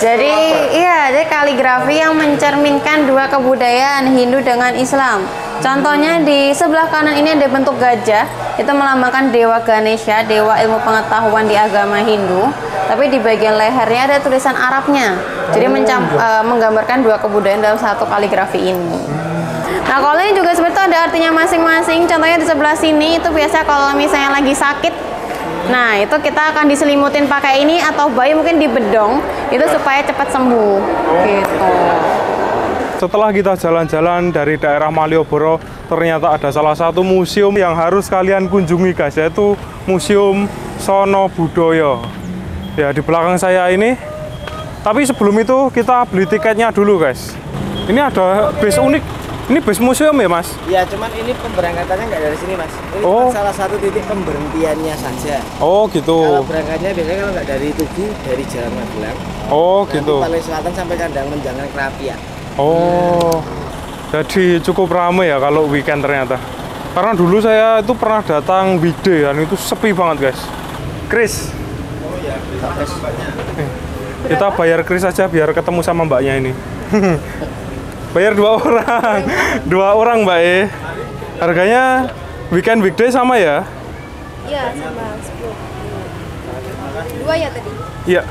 Jadi iya, jadi kaligrafi yang mencerminkan dua kebudayaan Hindu dengan Islam. Contohnya di sebelah kanan ini ada bentuk gajah, itu melambangkan Dewa Ganesha, dewa ilmu pengetahuan di agama Hindu. Tapi di bagian lehernya ada tulisan Arabnya. Jadi menggambarkan dua kebudayaan dalam satu kaligrafi ini. Nah, kalau ini juga sebenarnya ada artinya masing-masing. Contohnya di sebelah sini itu biasa kalau misalnya lagi sakit. Nah, itu kita akan diselimutin pakai ini atau bayi mungkin dibedong itu supaya cepat sembuh. Gitu. Setelah kita jalan-jalan dari daerah Malioboro, ternyata ada salah satu museum yang harus kalian kunjungi guys, yaitu Museum Sono Budoyo. Ya, di belakang saya ini. Tapi sebelum itu kita beli tiketnya dulu guys. Ini ada bis unik. Ini bis museum ya mas? Ya, cuman ini pemberangkatannya nggak dari sini mas. Ini cuma salah satu titik pemberhentiannya saja. Oh gitu. Kalau berangkatnya biasanya kalau nggak dari Tugu, dari Jalan Magelang. Oh gitu. Paling selatan sampai Kandang Menjangan Kerapian. Oh, jadi cukup ramai ya kalau weekend ternyata. Karena dulu saya itu pernah datang weekday dan itu sepi banget guys. Chris. Oh ya, kita bayar Chris aja biar ketemu sama mbaknya ini. Bayar 2 orang. 2 orang mbak E. Harganya weekend weekday sama ya? Iya, sama 10. 2 ya tadi? Iya.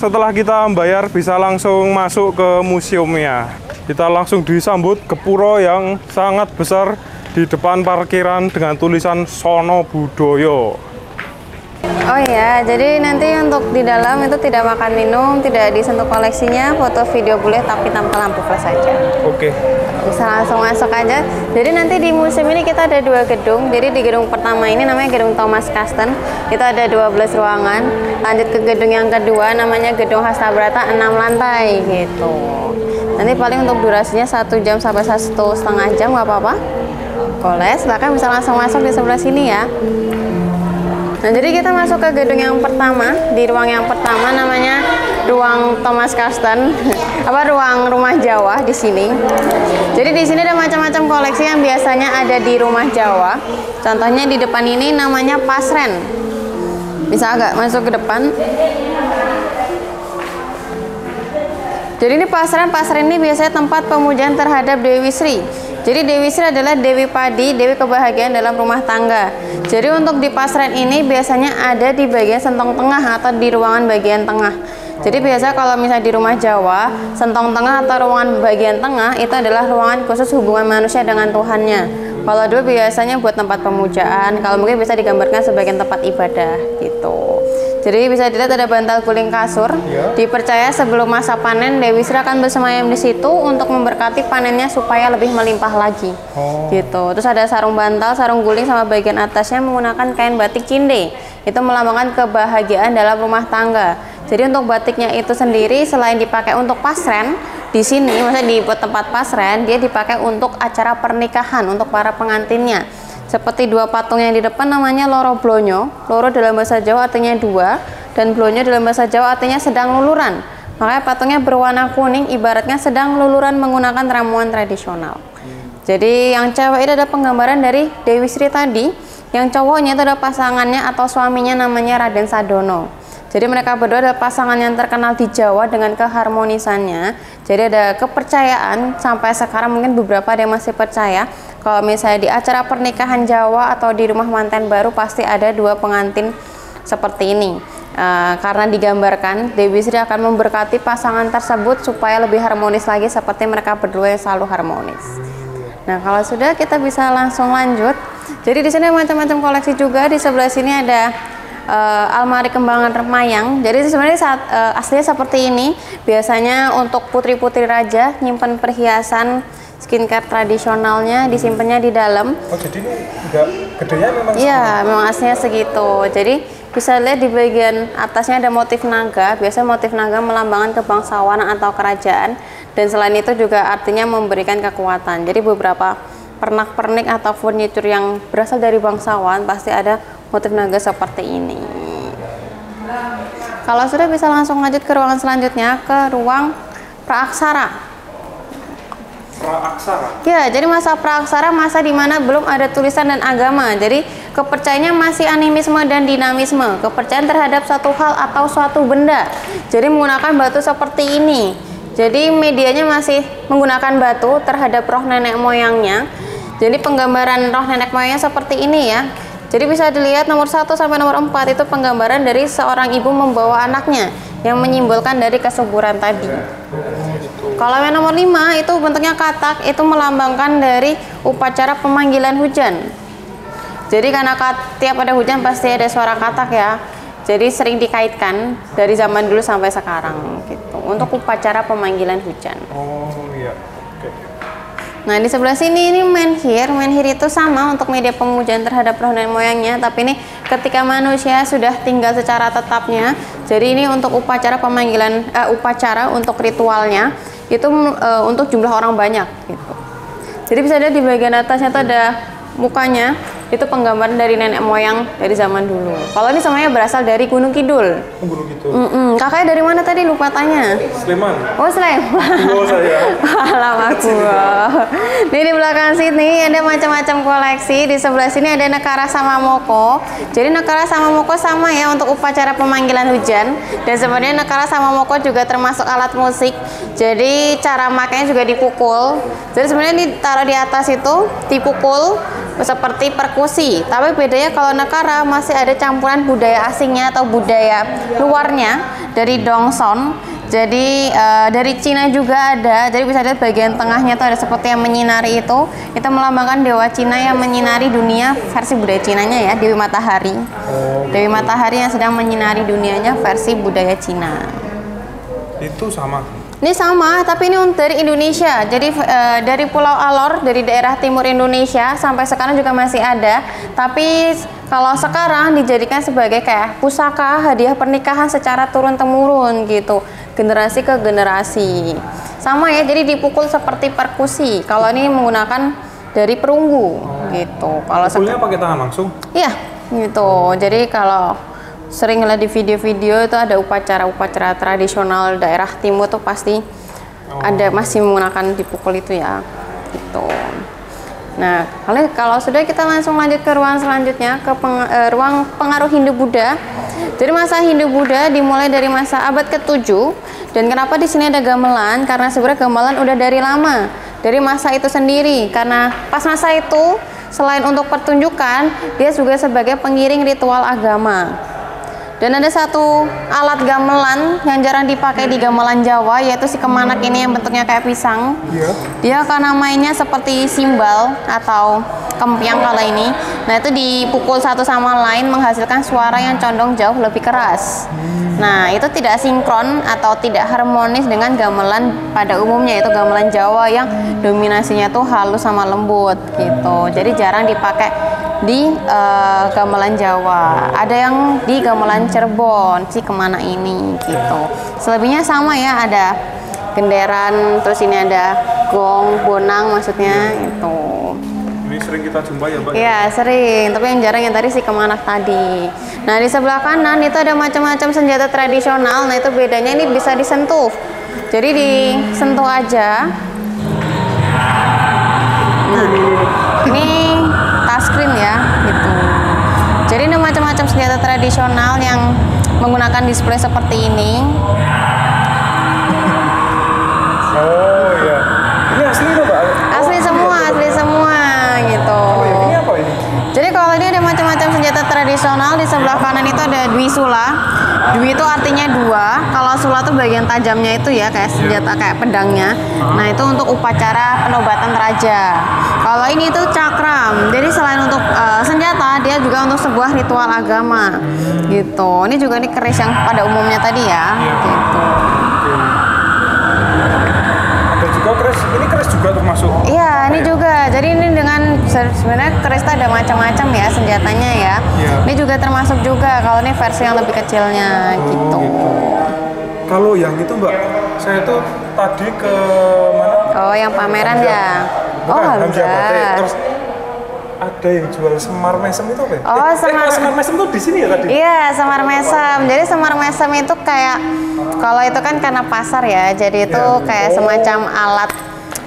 Setelah kita membayar bisa langsung masuk ke museumnya. Kita langsung disambut ke pura yang sangat besar di depan parkiran dengan tulisan Sono Budoyo. Oh ya, jadi nanti untuk di dalam itu tidak makan minum, tidak disentuh koleksinya, foto video boleh tapi tanpa lampu flash saja. Oke. Bisa langsung masuk aja. Jadi nanti di museum ini kita ada 2 gedung. Jadi di gedung pertama ini namanya Gedung Thomas Kasten. Itu ada 12 ruangan. Lanjut ke gedung yang kedua namanya Gedung Hastabrata 6 lantai gitu. Nanti paling untuk durasinya 1 jam sampai 1,5 jam nggak apa-apa. Boleh, silakan bisa langsung masuk di sebelah sini ya. Nah, jadi kita masuk ke gedung yang pertama. Di ruang yang pertama namanya ruang Thomas Kasten, ruang rumah Jawa di sini. Jadi di sini ada macam-macam koleksi yang biasanya ada di rumah Jawa. Contohnya di depan ini namanya pasren. Bisa agak masuk ke depan. Jadi ini pasren ini biasanya tempat pemujaan terhadap Dewi Sri. Jadi Dewi Sri adalah Dewi Padi, Dewi kebahagiaan dalam rumah tangga. Jadi untuk di pasren ini biasanya ada di bagian sentong tengah atau di ruangan bagian tengah. Jadi biasa kalau misalnya di rumah Jawa, sentong tengah atau ruangan bagian tengah itu adalah ruangan khusus hubungan manusia dengan Tuhannya. Kalau dulu biasanya buat tempat pemujaan, kalau mungkin bisa digambarkan sebagai tempat ibadah gitu. Jadi bisa dilihat ada bantal guling kasur. Dipercaya sebelum masa panen Dewi Sri akan bersemayam di situ untuk memberkati panennya supaya lebih melimpah lagi. Gitu. Terus ada sarung bantal, sarung guling sama bagian atasnya menggunakan kain batik cinde. Itu melambangkan kebahagiaan dalam rumah tangga. Jadi untuk batiknya itu sendiri selain dipakai untuk pasren, di sini maksudnya di tempat pasren dia dipakai untuk acara pernikahan untuk para pengantinnya. Seperti 2 patung yang di depan namanya loro blonyo. Loro dalam bahasa Jawa artinya 2 dan blonyo dalam bahasa Jawa artinya sedang luluran. Makanya patungnya berwarna kuning ibaratnya sedang luluran menggunakan ramuan tradisional. Jadi yang cewek itu ada penggambaran dari Dewi Sri tadi, yang cowoknya itu ada pasangannya atau suaminya namanya Raden Sadono. Jadi mereka berdua adalah pasangan yang terkenal di Jawa dengan keharmonisannya. Jadi ada kepercayaan sampai sekarang mungkin beberapa ada yang masih percaya kalau misalnya di acara pernikahan Jawa atau di rumah manten baru pasti ada 2 pengantin seperti ini. Karena digambarkan Dewi Sri akan memberkati pasangan tersebut supaya lebih harmonis lagi seperti mereka berdua yang selalu harmonis. Nah, kalau sudah kita bisa langsung lanjut. Jadi di sini macam-macam koleksi juga. Di sebelah sini ada almari kembangan mayang. Jadi sebenarnya aslinya seperti ini. Biasanya untuk putri-putri raja nyimpan perhiasan skincare tradisionalnya disimpannya di dalam. Oh, jadi ini enggak gedenya memang iya, memang aslinya segitu. Jadi bisa lihat di bagian atasnya ada motif naga. Biasanya motif naga melambangkan kebangsawanan atau kerajaan. Dan selain itu juga artinya memberikan kekuatan. Jadi beberapa pernak-pernik atau furniture yang berasal dari bangsawan pasti ada motif naga seperti ini. Kalau sudah bisa langsung lanjut ke ruangan selanjutnya, ke ruang praaksara. Praaksara. Ya, jadi masa praaksara masa di mana belum ada tulisan dan agama. Jadi kepercayaannya masih animisme dan dinamisme. Kepercayaan terhadap suatu hal atau suatu benda. Jadi menggunakan batu seperti ini. Jadi medianya masih menggunakan batu terhadap roh nenek moyangnya. Jadi penggambaran roh nenek moyangnya seperti ini ya. Jadi bisa dilihat nomor 1 sampai nomor 4 itu penggambaran dari seorang ibu membawa anaknya yang menyimbolkan dari kesuburan tadi. Kalau yang nomor 5 itu bentuknya katak, itu melambangkan dari upacara pemanggilan hujan. Jadi karena tiap ada hujan pasti ada suara katak ya. Jadi sering dikaitkan dari zaman dulu sampai sekarang gitu untuk upacara pemanggilan hujan. Oh iya. Oke. Nah di sebelah sini ini menhir. Menhir itu sama untuk media pemujaan terhadap roh nenek moyangnya, tapi ini ketika manusia sudah tinggal secara tetapnya. Jadi ini untuk upacara pemanggilan, upacara untuk ritualnya itu untuk jumlah orang banyak gitu. Jadi bisa dilihat di bagian atasnya itu ada mukanya, itu penggambaran dari nenek moyang dari zaman dulu. Kalau ini semuanya berasal dari Gunung Kidul. Gunung Kidul. Kakaknya dari mana tadi, lupa tanya. Sleman. Oh Sleman. Oh saya. Alam aku. Nih di belakang sini ada macam-macam koleksi. Di sebelah sini ada Nekara Samamoko. Jadi Nekara Samamoko sama ya untuk upacara pemanggilan hujan. Dan sebenarnya Nekara Samamoko juga termasuk alat musik. Jadi cara makanya juga dipukul. Jadi sebenarnya ditaruh di atas itu dipukul seperti perkusi, tapi bedanya kalau Nekara masih ada campuran budaya asingnya atau budaya luarnya dari Dongson. Jadi dari Cina juga ada. Jadi bisa lihat bagian tengahnya tuh ada seperti yang menyinari itu melambangkan dewa Cina yang menyinari dunia versi budaya Cinanya ya, Dewi Matahari. Dewi Matahari yang sedang menyinari dunianya versi budaya Cina. Itu sama. Ini sama, tapi ini dari Indonesia. Jadi dari Pulau Alor, dari daerah timur Indonesia sampai sekarang juga masih ada. Tapi kalau sekarang dijadikan sebagai kayak pusaka hadiah pernikahan secara turun-temurun gitu, generasi ke generasi. Sama ya, jadi dipukul seperti perkusi. Kalau ini menggunakan dari perunggu gitu. Kalau pukulnya pakai tangan langsung? Iya, gitu. Jadi kalau sering lihat di video-video itu ada upacara-upacara tradisional daerah timur tuh pasti ada masih menggunakan dipukul itu ya gitu. Nah kalau sudah kita langsung lanjut ke ruang selanjutnya, ke ruang pengaruh Hindu-Buddha. Jadi masa Hindu-Buddha dimulai dari masa abad ke-7. Dan kenapa di sini ada gamelan? Karena sebenarnya gamelan udah dari lama, dari masa itu sendiri. Karena pas masa itu selain untuk pertunjukan, dia juga sebagai pengiring ritual agama. Dan ada satu alat gamelan yang jarang dipakai di gamelan Jawa, yaitu si kemanak ini yang bentuknya kayak pisang. Dia karena mainnya seperti simbal atau kempiang kala ini. Nah itu dipukul satu sama lain menghasilkan suara yang condong jauh lebih keras. Nah itu tidak sinkron atau tidak harmonis dengan gamelan pada umumnya, yaitu gamelan Jawa yang dominasinya tuh halus sama lembut gitu. Jadi jarang dipakai di gamelan Jawa. Ada yang di gamelan Cirebon si kemana ini gitu. Selebihnya sama ya, ada genderan, terus ini ada gong, bonang maksudnya itu. Ini sering kita jumpa ya Mbak? Iya sering, tapi yang jarang yang tadi si kemanak tadi. Nah di sebelah kanan itu ada macam-macam senjata tradisional. Nah itu bedanya ini bisa disentuh. Jadi disentuh aja. Nah ini touchscreen ya gitu. Jadi ini macam-macam senjata tradisional yang menggunakan display seperti ini. Oh iya. Ini asli itu Mbak? Asli semua gitu. Oh iya, ini apa ini? Jadi kalau ini ada macam-macam senjata tradisional. Di sebelah kanan itu ada Dwi Sula. Dwi itu artinya dua. Kalau Sula itu bagian tajamnya itu ya, kayak senjata kayak pedangnya. Nah itu untuk upacara penobatan raja. Kalau ini itu cakram. Jadi selain untuk senjata, dia juga untuk sebuah ritual agama gitu. Ini juga nih keris yang pada umumnya tadi ya gitu. Ada juga keris, ini keris juga termasuk? Iya, ini juga. Jadi ini dengan sebenarnya keris itu ada macam-macam ya senjatanya ya. Ini juga termasuk juga. Kalau ini versi yang lebih kecilnya gitu. Kalau yang itu Mbak, saya tuh tadi ke mana? Oh, yang pameran ya. Bukan, Oh, Hamzah. Terus ada yang jual semar mesem itu apa ya? Oh, semar mesem tuh di sini ya tadi? Iya, semar mesem. Jadi semar mesem itu kayak, kalau itu kan karena pasar ya, jadi itu kayak semacam alat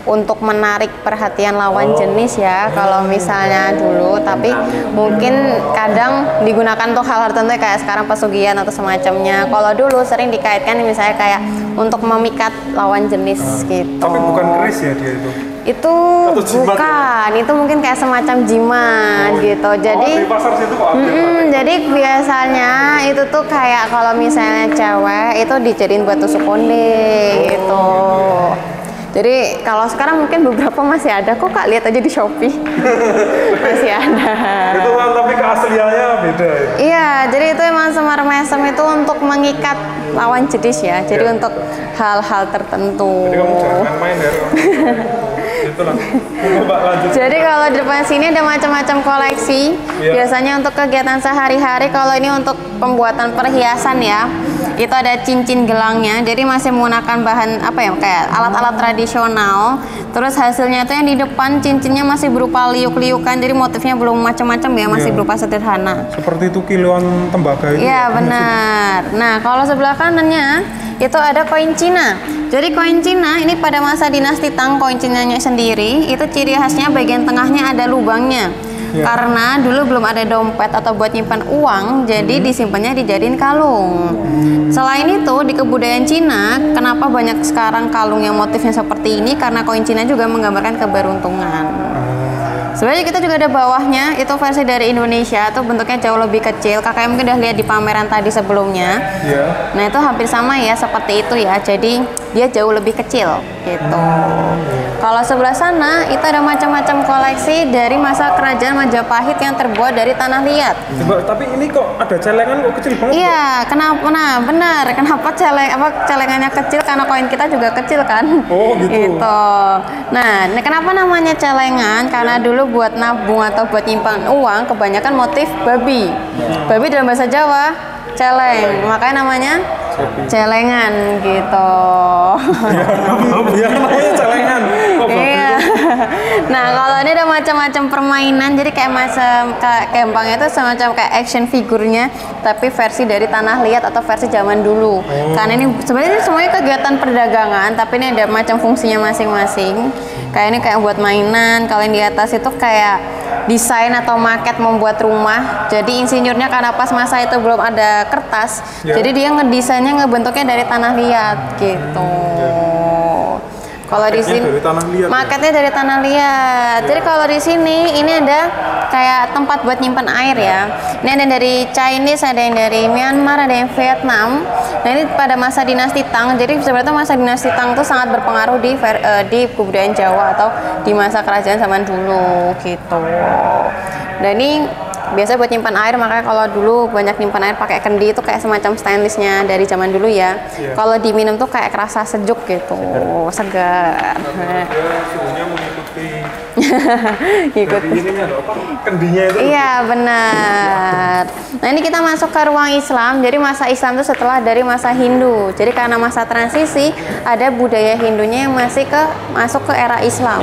untuk menarik perhatian lawan jenis ya kalau misalnya dulu, tapi mungkin kadang digunakan untuk hal-hal tertentu kayak sekarang pesugihan atau semacamnya. Kalau dulu sering dikaitkan misalnya kayak untuk memikat lawan jenis gitu. Tapi bukan keris ya dia itu? Itu bukan, itu mungkin kayak semacam jimat gitu. Jadi di pasar situ kok ada. jadi biasanya itu tuh kayak kalau misalnya cewek itu dijadiin buat tusuk konde gitu. Jadi kalau sekarang mungkin beberapa masih ada kok Kak, lihat aja di Shopee. Masih ada. Itu kan tapi keasliannya beda ya? Iya, jadi itu emang semar mesem itu untuk mengikat lawan jenis ya. Jadi untuk hal-hal tertentu. Jadi kamu jangan main-main ya. Itulah. Mbak lanjut. Jadi kalau di depan sini ada macam-macam koleksi. Iya. Biasanya untuk kegiatan sehari-hari. Kalau ini untuk pembuatan perhiasan ya, itu ada cincin gelangnya. Jadi masih menggunakan bahan apa ya, kayak alat-alat tradisional. Terus hasilnya itu yang di depan cincinnya masih berupa liuk-liukan. Jadi motifnya belum macam-macam ya, masih berupa sederhana. Seperti itu kiloan tembaga itu. Iya benar. Nah kalau sebelah kanannya itu ada koin Cina. Jadi koin Cina ini pada masa dinasti Tang, koin Cinanya sendiri itu ciri khasnya bagian tengahnya ada lubangnya. Ya. Karena dulu belum ada dompet atau buat nyimpan uang, jadi disimpannya dijadiin kalung. Selain itu di kebudayaan Cina, kenapa banyak sekarang kalung yang motifnya seperti ini? Karena koin Cina juga menggambarkan keberuntungan. Sebenarnya kita juga ada bawahnya, itu versi dari Indonesia, tuh bentuknya jauh lebih kecil. Kakak mungkin udah lihat di pameran tadi sebelumnya. Iya. Nah itu hampir sama ya seperti itu ya, jadi dia jauh lebih kecil gitu. Kalau sebelah sana itu ada macam-macam koleksi dari masa kerajaan Majapahit yang terbuat dari tanah liat. Coba, tapi ini kok ada celengan kok kecil banget? Iya, kenapa? Nah, benar. Kenapa celengannya kecil? Karena koin kita juga kecil kan? Oh, gitu. Nah, kenapa namanya celengan? Karena dulu buat nabung atau buat nyimpan uang kebanyakan motif babi. Babi dalam bahasa Jawa celeng, makanya namanya celengan gitu. Ya, namanya celengan. Iya. Nah kalau ini ada macam-macam permainan, jadi kayak macam kempangnya itu semacam kayak action figurnya, tapi versi dari tanah liat atau versi zaman dulu. Karena ini sebenarnya semuanya kegiatan perdagangan, tapi ini ada macam fungsinya masing-masing. Kayak ini kayak buat mainan, kalau yang di atas itu kayak desain atau maket membuat rumah. Jadi insinyurnya karena pas masa itu belum ada kertas, jadi dia ngedesainnya ngebentuknya dari tanah liat gitu. Kalau di sini maketnya dari tanah liat. Jadi kalau di sini ini ada kayak tempat buat nyimpan air ya. Ini ada dari Chinese, ada yang dari Myanmar, ada yang Vietnam. Nah ini pada masa dinasti Tang. Jadi sebenarnya masa dinasti Tang itu sangat berpengaruh di kebudayaan Jawa atau di masa kerajaan zaman dulu gitu. Dan ini biasa buat nyimpan air, makanya kalau dulu banyak nyimpan air pakai kendi itu kayak semacam stainlessnya dari zaman dulu ya. Kalau diminum tuh kayak kerasa sejuk gitu, segar. Suhunya mengikuti kendinya itu. Iya benar. Nah ini kita masuk ke ruang Islam. Jadi masa Islam itu setelah dari masa Hindu. Jadi karena masa transisi ada budaya Hindunya yang masuk ke era Islam.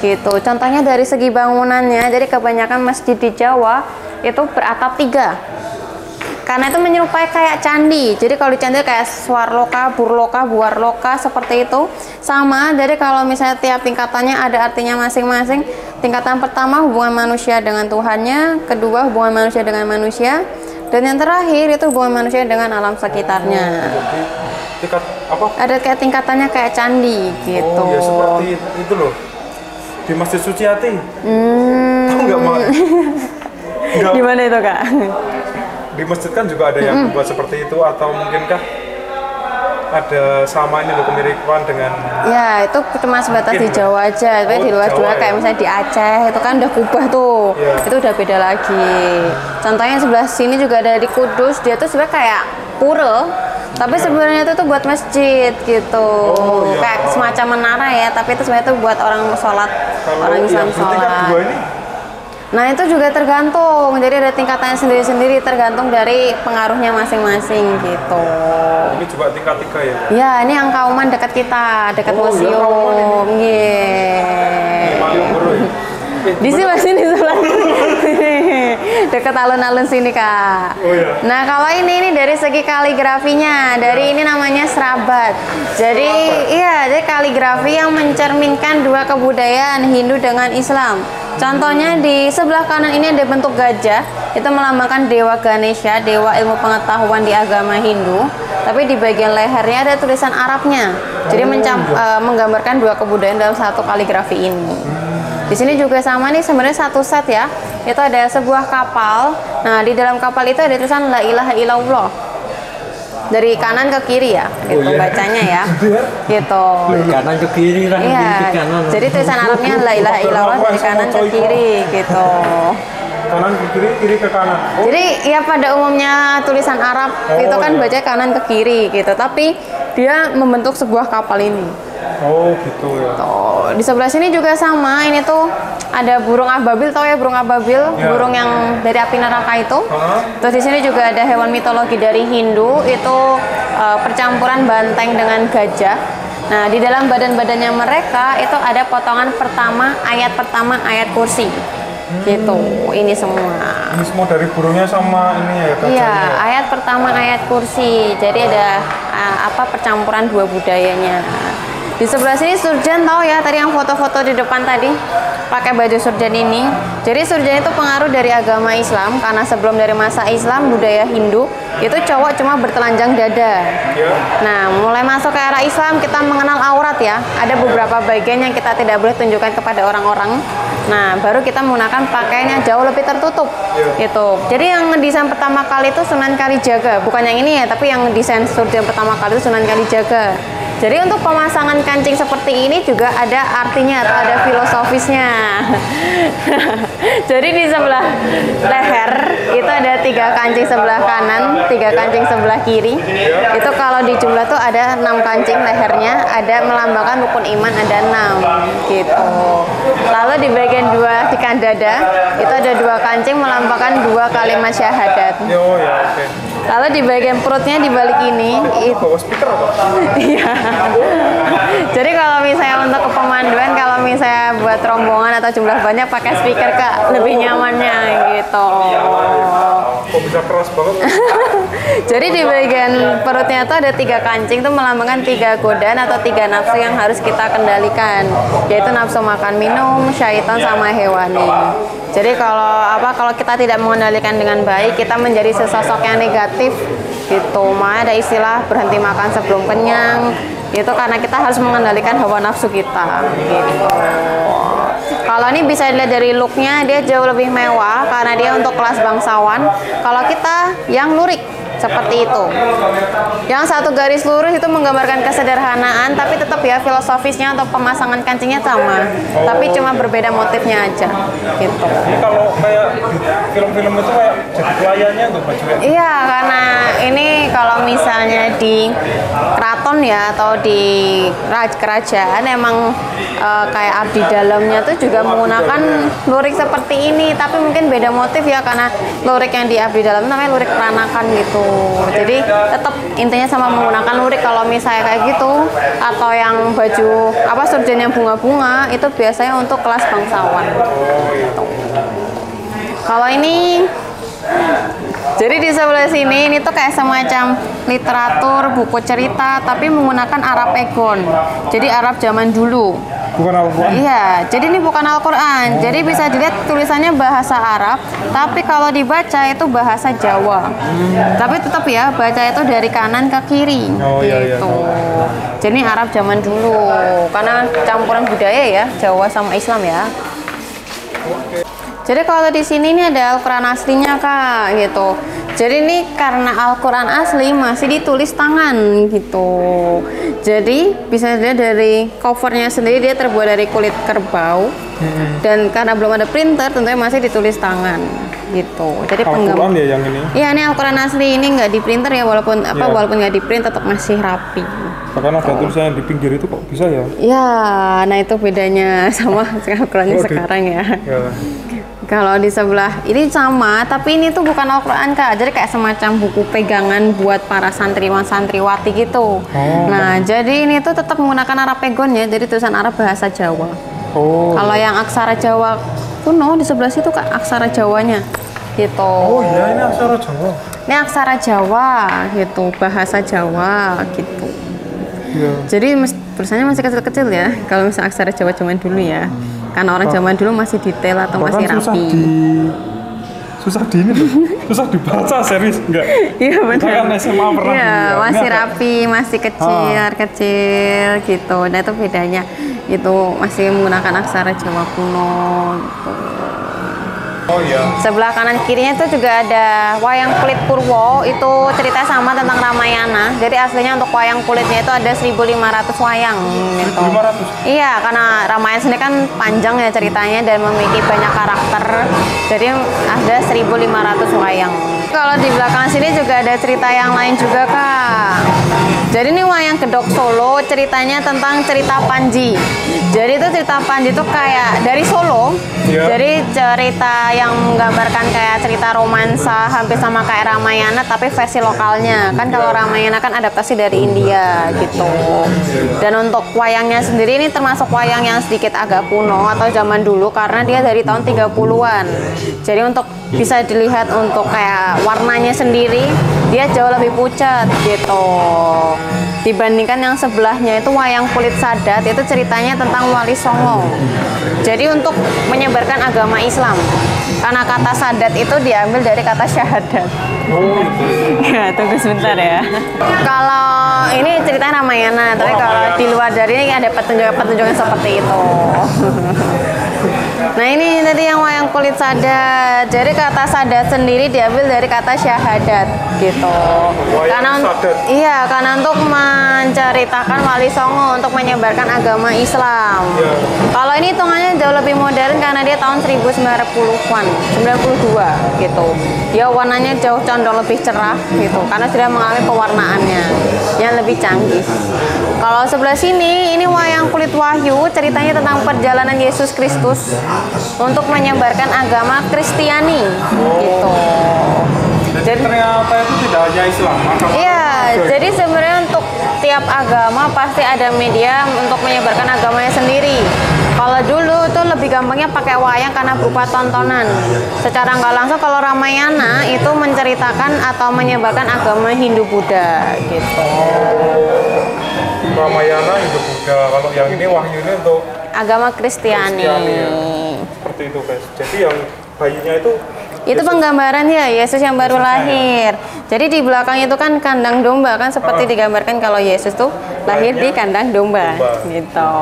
Gitu. Contohnya dari segi bangunannya, jadi kebanyakan masjid di Jawa itu beratap 3. Karena itu menyerupai kayak candi. Jadi kalau di candi kayak swarloka, burloka, buarloka seperti itu. Sama, jadi kalau misalnya tiap tingkatannya ada artinya masing-masing. Tingkatan pertama hubungan manusia dengan Tuhannya, kedua hubungan manusia dengan manusia, dan yang terakhir itu hubungan manusia dengan alam sekitarnya. Tingkat apa? Ada kayak tingkatannya kayak candi gitu. Oh ya seperti itu loh. Di Masjid Suciati. Tahu nggak mau? Gimana itu Kak? Di masjid kan juga ada yang membuat seperti itu, atau mungkinkah ada sama ini loh kemiripan dengan? Ya itu cuma sebatas di Jawa aja, tapi di luar Jawa kayak misalnya di Aceh itu kan udah kubah tuh, itu udah beda lagi. Contohnya sebelah sini juga ada di Kudus, dia tuh sebenarnya kayak pura. Tapi sebenarnya itu tuh buat masjid gitu, kayak semacam menara ya. Tapi itu sebenarnya tuh buat orang sholat, orang Islam sholat. Nah itu juga tergantung, jadi ada tingkatannya sendiri-sendiri tergantung dari pengaruhnya masing-masing gitu. Ini juga tingkat 3 ya? Ya ini yang Kauman dekat kita, dekat museum. Di sini masih di sebelah sini. Deket alun-alun sini Kak. Oh iya. Nah kalau ini dari segi kaligrafinya, dari ini namanya serabat. Jadi iya, jadi kaligrafi yang mencerminkan dua kebudayaan Hindu dengan Islam. Contohnya di sebelah kanan ini ada bentuk gajah, itu melambangkan Dewa Ganesha, dewa ilmu pengetahuan di agama Hindu. Tapi di bagian lehernya ada tulisan Arabnya, jadi menggambarkan dua kebudayaan dalam satu kaligrafi ini. Di sini juga sama nih, sebenarnya satu set ya. Itu ada sebuah kapal. Nah di dalam kapal itu ada tulisan La ilaha illallah. Dari kanan ke kiri ya, gitu bacanya ya, gitu. Dari kanan ke kiri lah. Iya, jadi tulisan Arabnya La ilaha illallah dari kanan ke kiri, gitu. Kanan ke kiri, kiri ke kanan. Jadi ya pada umumnya tulisan Arab itu kan baca kanan ke kiri, gitu. Tapi dia membentuk sebuah kapal ini. Oh gitu ya. Tuh, di sebelah sini juga sama. Ini tuh ada burung ababil, tau ya burung ababil, burung yang dari api neraka itu. Terus di sini juga ada hewan mitologi dari Hindu, itu percampuran banteng dengan gajah. Nah, di dalam badan-badannya mereka itu ada potongan pertama ayat kursi. Gitu. Ini semua. Ini semua dari burungnya sama ini ya gajahnya. Iya, ayat pertama ayat kursi. Jadi ada percampuran dua budayanya. Di sebelah sini surjan, tahu ya tadi yang foto-foto di depan tadi pakai baju surjan ini. Jadi surjan itu pengaruh dari agama Islam, karena sebelum dari masa Islam budaya Hindu itu cowok cuma bertelanjang dada. Nah mulai masuk ke era Islam kita mengenal aurat ya. Ada beberapa bagian yang kita tidak boleh tunjukkan kepada orang-orang. Nah baru kita menggunakan pakaian yang jauh lebih tertutup gitu. Jadi yang desain pertama kali itu Sunan Kalijaga, bukan yang ini ya, tapi yang desain surjan pertama kali itu Sunan Kalijaga. Jadi untuk pemasangan kancing seperti ini juga ada artinya atau ada filosofisnya. Jadi di sebelah leher itu ada 3 kancing sebelah kanan, 3 kancing sebelah kiri. Itu kalau di jumlah tuh ada 6 kancing lehernya, ada melambangkan rukun iman ada 6 gitu. Lalu di bagian 2 di kan dada itu ada 2 kancing melambangkan 2 kalimat syahadat. Oh ya, oke. Lalu di bagian perutnya di balik ini bawa speaker apa? Iya. Jadi kalau misalnya untuk kepemanduan, kalau misalnya buat rombongan atau jumlah banyak pakai speaker Kak, lebih nyamannya gitu. Kok bisa keras banget? Jadi di bagian perutnya itu ada 3 kancing, itu melambangkan 3 godaan atau 3 nafsu yang harus kita kendalikan, yaitu nafsu makan minum, syaitan sama hewani. Jadi kalau kita tidak mengendalikan dengan baik, kita menjadi sesosok yang negatif gitu. Makanya ada istilah berhenti makan sebelum kenyang. Itu karena kita harus mengendalikan hawa nafsu kita gitu. Kalau ini bisa dilihat dari looknya, dia jauh lebih mewah karena dia untuk kelas bangsawan. Kalau kita yang lurik seperti itu. Yang satu garis lurus itu menggambarkan kesederhanaan, tapi tetap ya filosofisnya atau pemasangan kancingnya sama, tapi cuma berbeda motifnya aja gitu. Ini kalau kayak di film-film itu kayak jadi pelayannya tuh bajunya. Iya, karena ini kalau misalnya di keraton ya atau di kerajaan emang kayak abdi dalamnya tuh juga menggunakan lurik seperti ini, tapi mungkin beda motif ya, karena lurik yang di abdi dalam namanya lurik peranakan gitu. Jadi tetap intinya sama menggunakan lurik. Kalau misalnya kayak gitu atau yang baju surjan yang bunga-bunga itu biasanya untuk kelas bangsawan gitu. Kalau ini jadi di sebelah sini ini tuh kayak semacam literatur, buku cerita, tapi menggunakan Arab Egon. Jadi Arab zaman dulu. Bukan Al-Quran? Iya, jadi ini bukan Al-Quran. Jadi bisa dilihat tulisannya bahasa Arab, tapi kalau dibaca itu bahasa Jawa. Tapi tetap ya, baca itu dari kanan ke kiri. Gitu. Jadi ini Arab zaman dulu, karena campuran budaya ya, Jawa sama Islam ya. Jadi kalau di sini ini ada Al-Quran aslinya Kak, gitu. Jadi ini karena Al-Quran asli masih ditulis tangan gitu. Jadi bisa dilihat dari covernya sendiri dia terbuat dari kulit kerbau. Dan karena belum ada printer tentunya masih ditulis tangan gitu. Jadi Al-Quran ya yang ini? Iya, ini Al-Quran asli, ini nggak di printer ya, walaupun walaupun nggak di print tetap masih rapi. Bahkan ada tulisannya di pinggir itu kok bisa ya? Ya, nah itu bedanya sama Al-Qurannya sekarang ya. Kalau di sebelah ini sama, tapi ini tuh bukan Al-Quran Kak, jadi kayak semacam buku pegangan buat para santriwan santriwati gitu. Nah, jadi ini tuh tetap menggunakan Arab Pegon ya, jadi tulisan Arab bahasa Jawa. Kalau yang aksara Jawa kuno di sebelah situ Kak, aksara Jawanya. gitu. Oh iya, ini aksara Jawa. Ini aksara Jawa gitu, bahasa Jawa gitu. Iya. Jadi tulisannya masih kecil-kecil ya. Kalau misalnya aksara Jawa zaman dulu ya, karena orang zaman dulu masih detail atau masih rapi. Susah di ini loh, susah dibaca serius enggak? Iya benar. Kita kan SMA pernah. Iya, ya. masih rapi, masih kecil gitu. Nah itu bedanya, itu masih menggunakan aksara Jawa kuno. Gitu. Oh iya. Sebelah kanan kirinya itu juga ada wayang kulit Purwo, itu cerita sama tentang Ramayana. Jadi aslinya untuk wayang kulitnya itu ada 1.500 wayang gitu. 1.500? Iya, karena Ramayana sendiri kan panjang ya ceritanya dan memiliki banyak karakter. Jadi ada 1.500 wayang. Kalau di belakang sini juga ada cerita yang lain juga, Kak. Jadi ini wayang Gedok Solo, ceritanya tentang cerita Panji. Jadi itu cerita Panji itu kayak dari Solo. Iya. Jadi cerita yang menggambarkan kayak cerita romansa hampir sama kayak Ramayana tapi versi lokalnya. Kan kalau Ramayana kan adaptasi dari India gitu. Dan untuk wayangnya sendiri ini termasuk wayang yang sedikit agak kuno atau zaman dulu karena dia dari tahun 30-an. Jadi untuk bisa dilihat untuk kayak warnanya sendiri dia jauh lebih pucat gitu. Dibandingkan yang sebelahnya itu wayang kulit sadat, itu ceritanya tentang Wali Songo. Jadi untuk menyebarkan agama Islam. Karena kata sadat itu diambil dari kata syahadat. Oh itu. Ya, tunggu sebentar ya. Kalau ini ceritanya Ramayana, tapi kalau di luar dari ini ada petunjuk-petunjuknya seperti itu. Nah ini tadi yang wayang kulit sadat. Jadi kata sadat sendiri diambil dari kata syahadat gitu. Iya, karena untuk menceritakan Wali Songo untuk menyebarkan agama Islam. Kalau ini hitungannya jauh lebih modern karena dia tahun 1990-an, 92 gitu. Ya warnanya jauh condong lebih cerah gitu karena sudah mengalami pewarnaannya yang lebih canggih. Kalau sebelah sini ini wayang kulit Wahyu, ceritanya tentang perjalanan Yesus Kristus untuk menyebarkan agama Kristiani gitu. Jadi ternyata itu tidak hanya Islam. Iya, jadi sebenarnya untuk tiap agama pasti ada media untuk menyebarkan agamanya sendiri. Kalau dulu itu lebih gampangnya pakai wayang karena berupa tontonan. Secara nggak langsung kalau Ramayana itu menceritakan atau menyebarkan agama Hindu Buddha gitu. Ramayana Hindu Buddha, kalau yang ini Wahyu ini untuk agama Kristiani. Ya. Seperti itu guys. Jadi yang bayinya itu penggambaran ya Yesus yang baru lahir. Jadi di belakang itu kan kandang domba kan seperti digambarkan kalau Yesus tuh lahir di kandang domba. Gitu.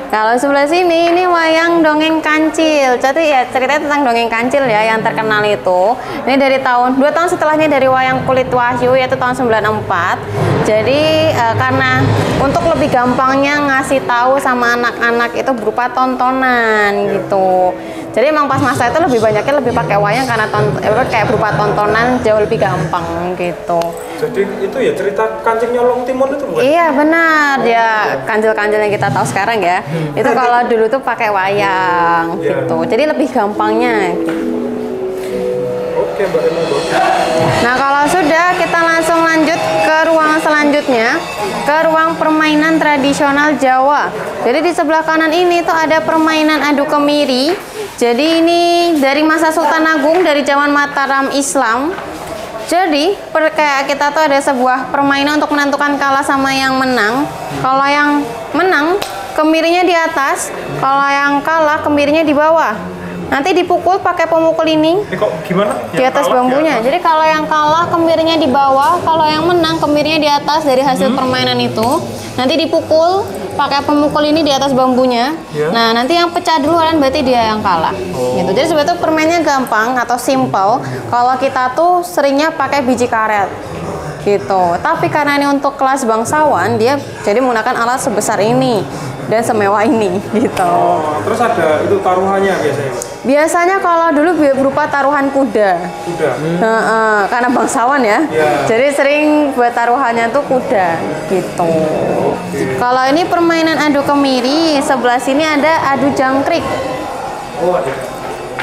Kalau sebelah sini ini wayang dongeng kancil. Jadi ya ceritanya tentang dongeng kancil ya yang terkenal itu. Ini dari tahun 2 tahun setelahnya dari wayang kulit Wahyu yaitu tahun 94. Jadi karena untuk lebih gampangnya ngasih tahu sama anak-anak itu berupa tontonan gitu. Jadi emang pas masa itu lebih banyaknya lebih pakai wayang karena kayak berupa tontonan jauh lebih gampang gitu. Jadi itu ya cerita Kancing Nyolong Timun itu bukan? Iya benar ya, kancil-kancil yang kita tahu sekarang ya. Itu kalau dulu tuh pakai wayang gitu. Jadi lebih gampangnya. Gitu. Oke Mbak Emo. Nah kalau sudah kita langsung lanjut ke ruang selanjutnya, ke ruang permainan tradisional Jawa. Jadi di sebelah kanan ini tuh ada permainan adu kemiri. Jadi ini dari masa Sultan Agung dari zaman Mataram Islam. Jadi kayak kita tuh ada sebuah permainan untuk menentukan kalah sama yang menang. Kalau yang menang kemirinya di atas, kalau yang kalah kemirinya di bawah. Nanti dipukul pakai pemukul ini. Kok gimana? Di atas bambunya. Jadi kalau yang kalah kemirinya di bawah, kalau yang menang kemirinya di atas dari hasil permainan itu. Nanti dipukul pakai pemukul ini di atas bambunya. Nah, nanti yang pecah duluan berarti dia yang kalah. Gitu. Jadi sebetulnya permainnya gampang atau simple. Kalau kita tuh seringnya pakai biji karet. Gitu. Tapi karena ini untuk kelas bangsawan, dia jadi menggunakan alat sebesar ini dan semewah ini gitu. Terus ada itu taruhannya biasanya? Biasanya kalau dulu berupa taruhan kuda. Kuda. Karena bangsawan ya. Jadi sering buat taruhannya tuh kuda gitu. Kalau ini permainan adu kemiri, sebelah sini ada adu jangkrik. Oh, ada.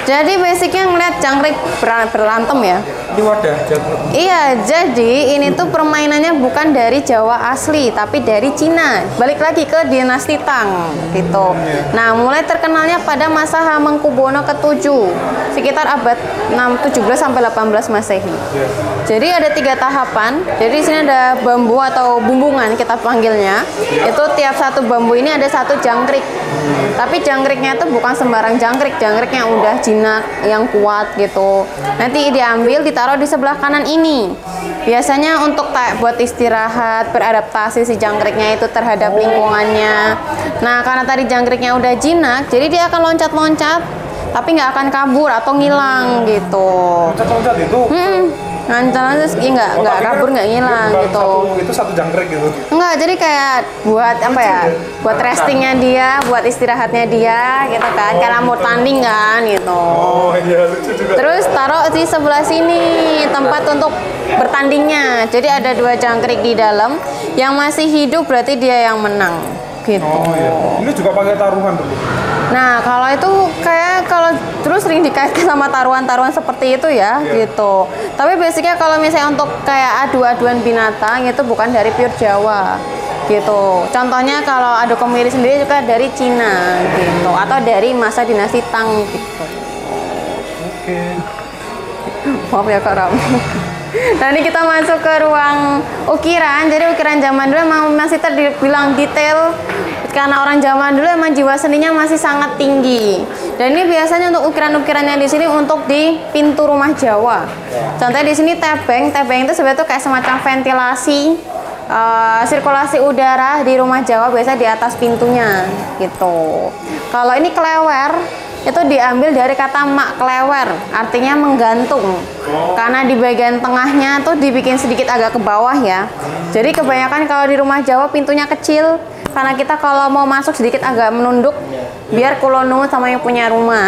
Jadi basicnya ngeliat jangkrik berantem ya. Ini wadah jangkrik. Iya, jadi ini tuh permainannya bukan dari Jawa asli, tapi dari Cina. Balik lagi ke dinasti Tang, gitu. Nah, mulai terkenalnya pada masa Hamengkubuwono ke-7, sekitar abad 17 sampai 18 Masehi. Jadi ada 3 tahapan. Jadi di sini ada bambu atau bumbungan kita panggilnya. Itu tiap satu bambu ini ada 1 jangkrik. Tapi jangkriknya itu bukan sembarang jangkrik yang udah jinak, yang kuat gitu. Nanti diambil, ditaruh di sebelah kanan ini. Biasanya untuk buat istirahat, beradaptasi si jangkriknya itu terhadap lingkungannya. Nah, karena tadi jangkriknya udah jinak, jadi dia akan loncat-loncat, tapi nggak akan kabur atau ngilang gitu. Loncat-loncat itu? Ngancam aja, nggak kabur, nggak ngilang gitu. Itu 1 jangkrik gitu? Enggak, jadi kayak buat apa ya? Buat restingnya dia, buat istirahatnya dia, gitu kan? Karena mau tanding kan, gitu. Oh iya, lucu juga. Terus taruh di sebelah sini tempat untuk bertandingnya. Jadi ada 2 jangkrik di dalam. Yang masih hidup berarti dia yang menang, gitu. Oh iya. Ini juga pakai taruhan dulu. Nah, kalau itu kayak kalau terus sering dikaitkan sama taruhan-taruhan seperti itu ya, gitu. Tapi basicnya kalau misalnya untuk kayak adu-aduan binatang itu bukan dari pure Jawa, gitu. Contohnya kalau adu kemiri sendiri juga dari Cina, gitu, atau dari masa dinasti Tang, gitu. Oke. Maaf ya Kak Ram. Nah, ini kita masuk ke ruang ukiran. Jadi ukiran zaman dulu emang masih terbilang detail. Karena orang zaman dulu emang jiwa seninya masih sangat tinggi. Dan ini biasanya untuk ukiran-ukirannya di sini untuk di pintu rumah Jawa. Contohnya di sini tebeng. Tebeng itu sebenarnya kayak semacam ventilasi, sirkulasi udara di rumah Jawa, biasa di atas pintunya gitu. Kalau ini klewer, itu diambil dari kata mak klewer, artinya menggantung. Karena di bagian tengahnya tuh dibikin sedikit agak ke bawah ya. Jadi kebanyakan kalau di rumah Jawa pintunya kecil, karena kita kalau mau masuk sedikit agak menunduk biar kulonungu sama yang punya rumah.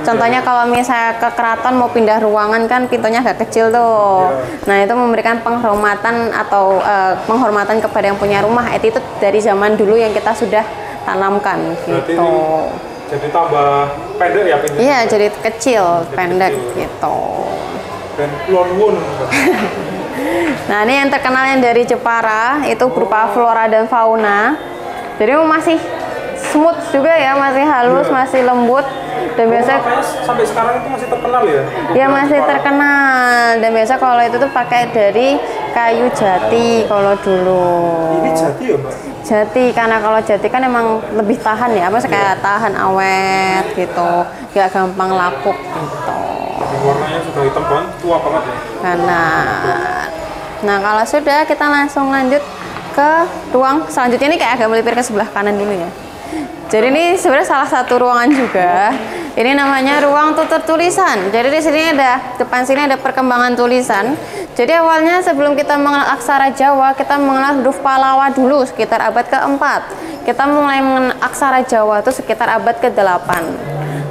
Contohnya kalau misalnya ke keraton mau pindah ruangan kan pintunya agak kecil tuh. Nah, itu memberikan penghormatan atau penghormatan kepada yang punya rumah. Itu dari zaman dulu yang kita sudah tanamkan gitu. Jadi tambah pendek ya pintunya? Iya, jadi kecil, pendek gitu. Dan kulonungu. Nah, ini yang terkenal yang dari Jepara, itu berupa flora dan fauna. Jadi masih smooth juga ya, masih halus, masih lembut. Dan biasa sampai sekarang itu masih terkenal ya? Ya, masih terkenal. Dan biasa kalau itu tuh pakai dari kayu jati kalau dulu. Ini jati ya, Mbak? Jati, karena kalau jati kan emang lebih tahan ya, apa kayak tahan awet gitu, nggak gampang lapuk gitu. Warnanya sudah hitam banget, tua banget ya? Karena nah, kalau sudah kita langsung lanjut ke ruang selanjutnya. Ini kayak agak melipir ke sebelah kanan dulu ya. Jadi ini sebenarnya salah satu ruangan juga. Ini namanya ruang tutur tulisan. Jadi di sini ada depan sini ada perkembangan tulisan. Jadi awalnya sebelum kita mengenal aksara Jawa, kita mengenal huruf Pallawa dulu sekitar abad ke-4. Kita mulai mengenal aksara Jawa itu sekitar abad ke-8.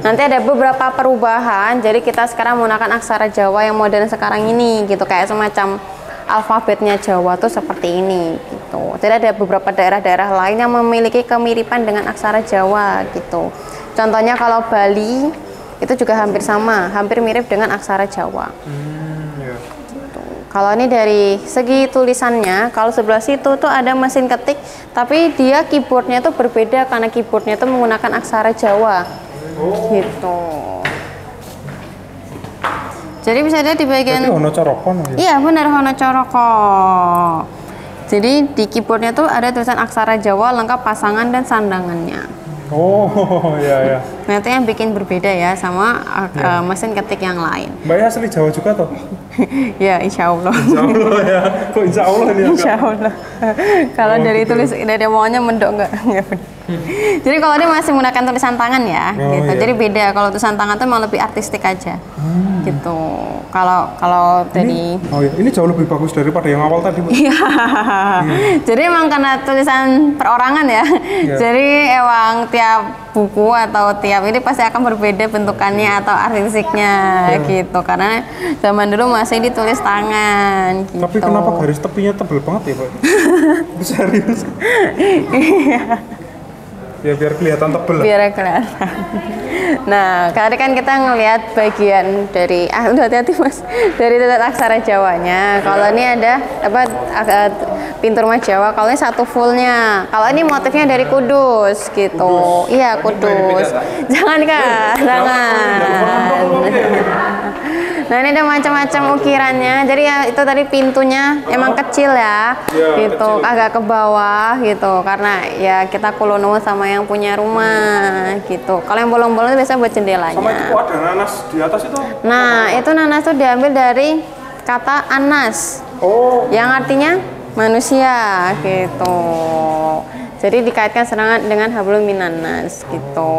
Nanti ada beberapa perubahan. Jadi kita sekarang menggunakan aksara Jawa yang modern sekarang ini gitu, kayak semacam alfabetnya Jawa tuh seperti ini gitu. Jadi ada beberapa daerah-daerah lain yang memiliki kemiripan dengan aksara Jawa gitu. Contohnya kalau Bali itu juga hampir sama, hampir mirip dengan aksara Jawa. Gitu. Kalau ini dari segi tulisannya, kalau sebelah situ tuh ada mesin ketik, tapi dia keyboardnya tuh berbeda karena keyboardnya tuh menggunakan aksara Jawa. Gitu. Jadi bisa dilihat di bagian. Jadi Hono Coroko ya? Iya benar, Hono Coroko. Jadi di keyboardnya tuh ada tulisan aksara Jawa lengkap pasangan dan sandangannya. Oh iya ya. Nah, itu yang bikin berbeda ya sama mesin ketik yang lain. Mbaknya asli Jawa juga toh? Ya, insya Allah. Insya Allah ya. Kok insya Allah ini? Insya Allah. Kalau dari gitu. tulis dari omongannya mendok enggak benar. Jadi kalau ini masih menggunakan tulisan tangan ya, gitu. Iya. Jadi beda. Kalau tulisan tangan tuh memang lebih artistik aja, gitu. Kalau dari Oh iya, ini jauh lebih bagus daripada yang awal tadi, Mbak. Iya. Jadi emang karena tulisan perorangan ya. Jadi emang tiap buku atau tiap ini pasti akan berbeda bentukannya atau artistiknya gitu. Karena zaman dulu masih ditulis tangan gitu. Tapi kenapa garis tepinya tebal banget ya, Pak? Serius? Iya. Ya biar kelihatan tebel lah. Biar kelihatan. Nah, tadi kan kita ngelihat bagian dari udah hati-hati Mas, dari tata aksara Jawanya. Kalau ini ada apa pintu rumah Jawa, kalau ini satu fullnya. Kalau ini motifnya dari Kudus gitu. Iya, Kudus. Jangan Kak, jangan. Nah, ini ada macam-macam ukirannya. Jadi ya itu tadi pintunya emang kecil ya, gitu, kecil. Agak ke bawah gitu. Karena ya kita kulono sama yang punya rumah gitu. Kalau yang bolong-bolong itu biasanya buat jendelanya. Sama itu ada nanas di atas itu? Nah, itu nanas itu diambil dari kata anas. Oh. Yang artinya manusia gitu. Jadi dikaitkan serangan dengan hablum minanas gitu.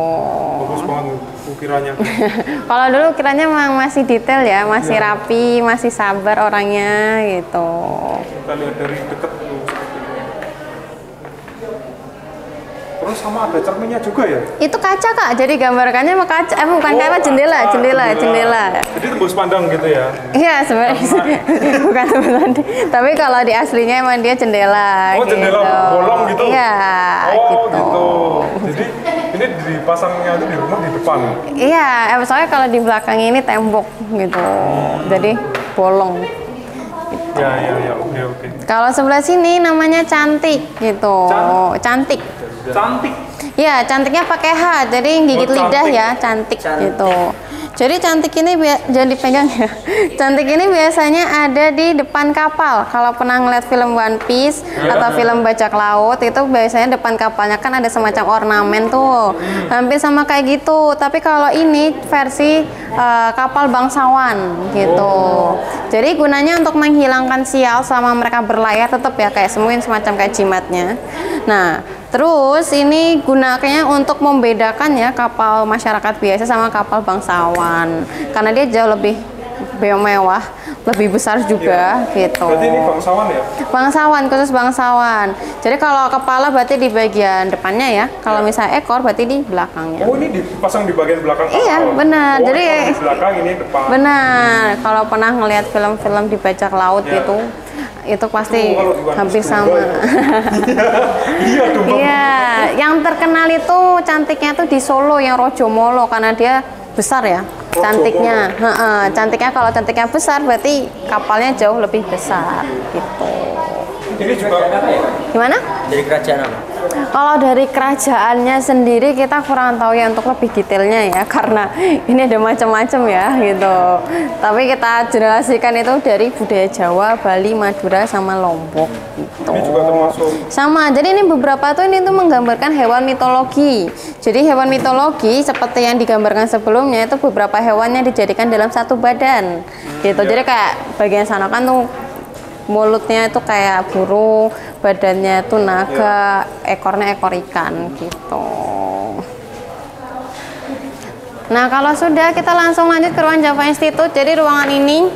Bagus banget ukirannya. Kalau dulu ukirannya memang masih detail ya, masih rapi, masih sabar orangnya gitu. Kita lihat dari dekat tuh. Terus sama ada cerminnya juga ya? Itu kaca Kak, jadi gambarkannya sama kaca, bukan kaca, jendela. Jadi tembus pandang gitu ya? Iya sebenarnya bukan tembus pandang, tapi kalau di aslinya emang dia jendela. Oh gitu. Jendela bolong gitu? Iya. Gitu. Jadi ini dipasangnya itu di rumah di depan? Iya, soalnya kalau di belakang ini tembok gitu, jadi bolong. Ya, oke. Kalau sebelah sini namanya cantik gitu, cantik. Ya, cantiknya pakai H, jadi gigit lidah ya, cantik gitu. Jadi cantik ini jangan dipegang ya. Cantik ini biasanya ada di depan kapal. Kalau pernah ngeliat film One Piece atau film Bajak Laut, itu biasanya depan kapalnya kan ada semacam ornamen tuh. Hampir sama kayak gitu. Tapi kalau ini versi kapal bangsawan gitu. Jadi gunanya untuk menghilangkan sial selama mereka berlayar, tetap ya kayak mungkin semacam kayak jimatnya. Nah, terus ini gunanya untuk membedakan ya kapal masyarakat biasa sama kapal bangsawan, karena dia jauh lebih mewah, lebih besar juga gitu. Berarti ini bangsawan ya? Bangsawan, khusus bangsawan. Jadi kalau kepala berarti di bagian depannya ya, kalau misalnya ekor berarti di belakangnya. Oh, ini dipasang di bagian belakang kapal? Iya, benar. Oh, jadi di belakang ini depan. Benar. Kalau pernah ngelihat film-film di bajak laut gitu, itu pasti hampir sama. Iya, yang terkenal itu cantiknya tuh di Solo yang Rojomolo, karena dia besar ya cantiknya. Cantiknya, kalau cantiknya besar berarti kapalnya jauh lebih besar gitu. Ini juga gimana? Dari kerajaan apa? Kalau dari kerajaannya sendiri kita kurang tahu ya untuk lebih detailnya ya, karena ini ada macam-macam ya gitu. Tapi kita generasikan itu dari budaya Jawa, Bali, Madura sama Lombok gitu. Ini juga termasuk sama. Jadi ini beberapa tuh ini tuh menggambarkan hewan mitologi. Jadi hewan mitologi seperti yang digambarkan sebelumnya itu beberapa hewannya dijadikan dalam satu badan gitu. Jadi kayak bagian sana kan tuh mulutnya itu kayak burung, badannya itu naga, ekornya ekor ikan gitu. Nah, kalau sudah kita langsung lanjut ke ruang Java Institute. Jadi ruangan ini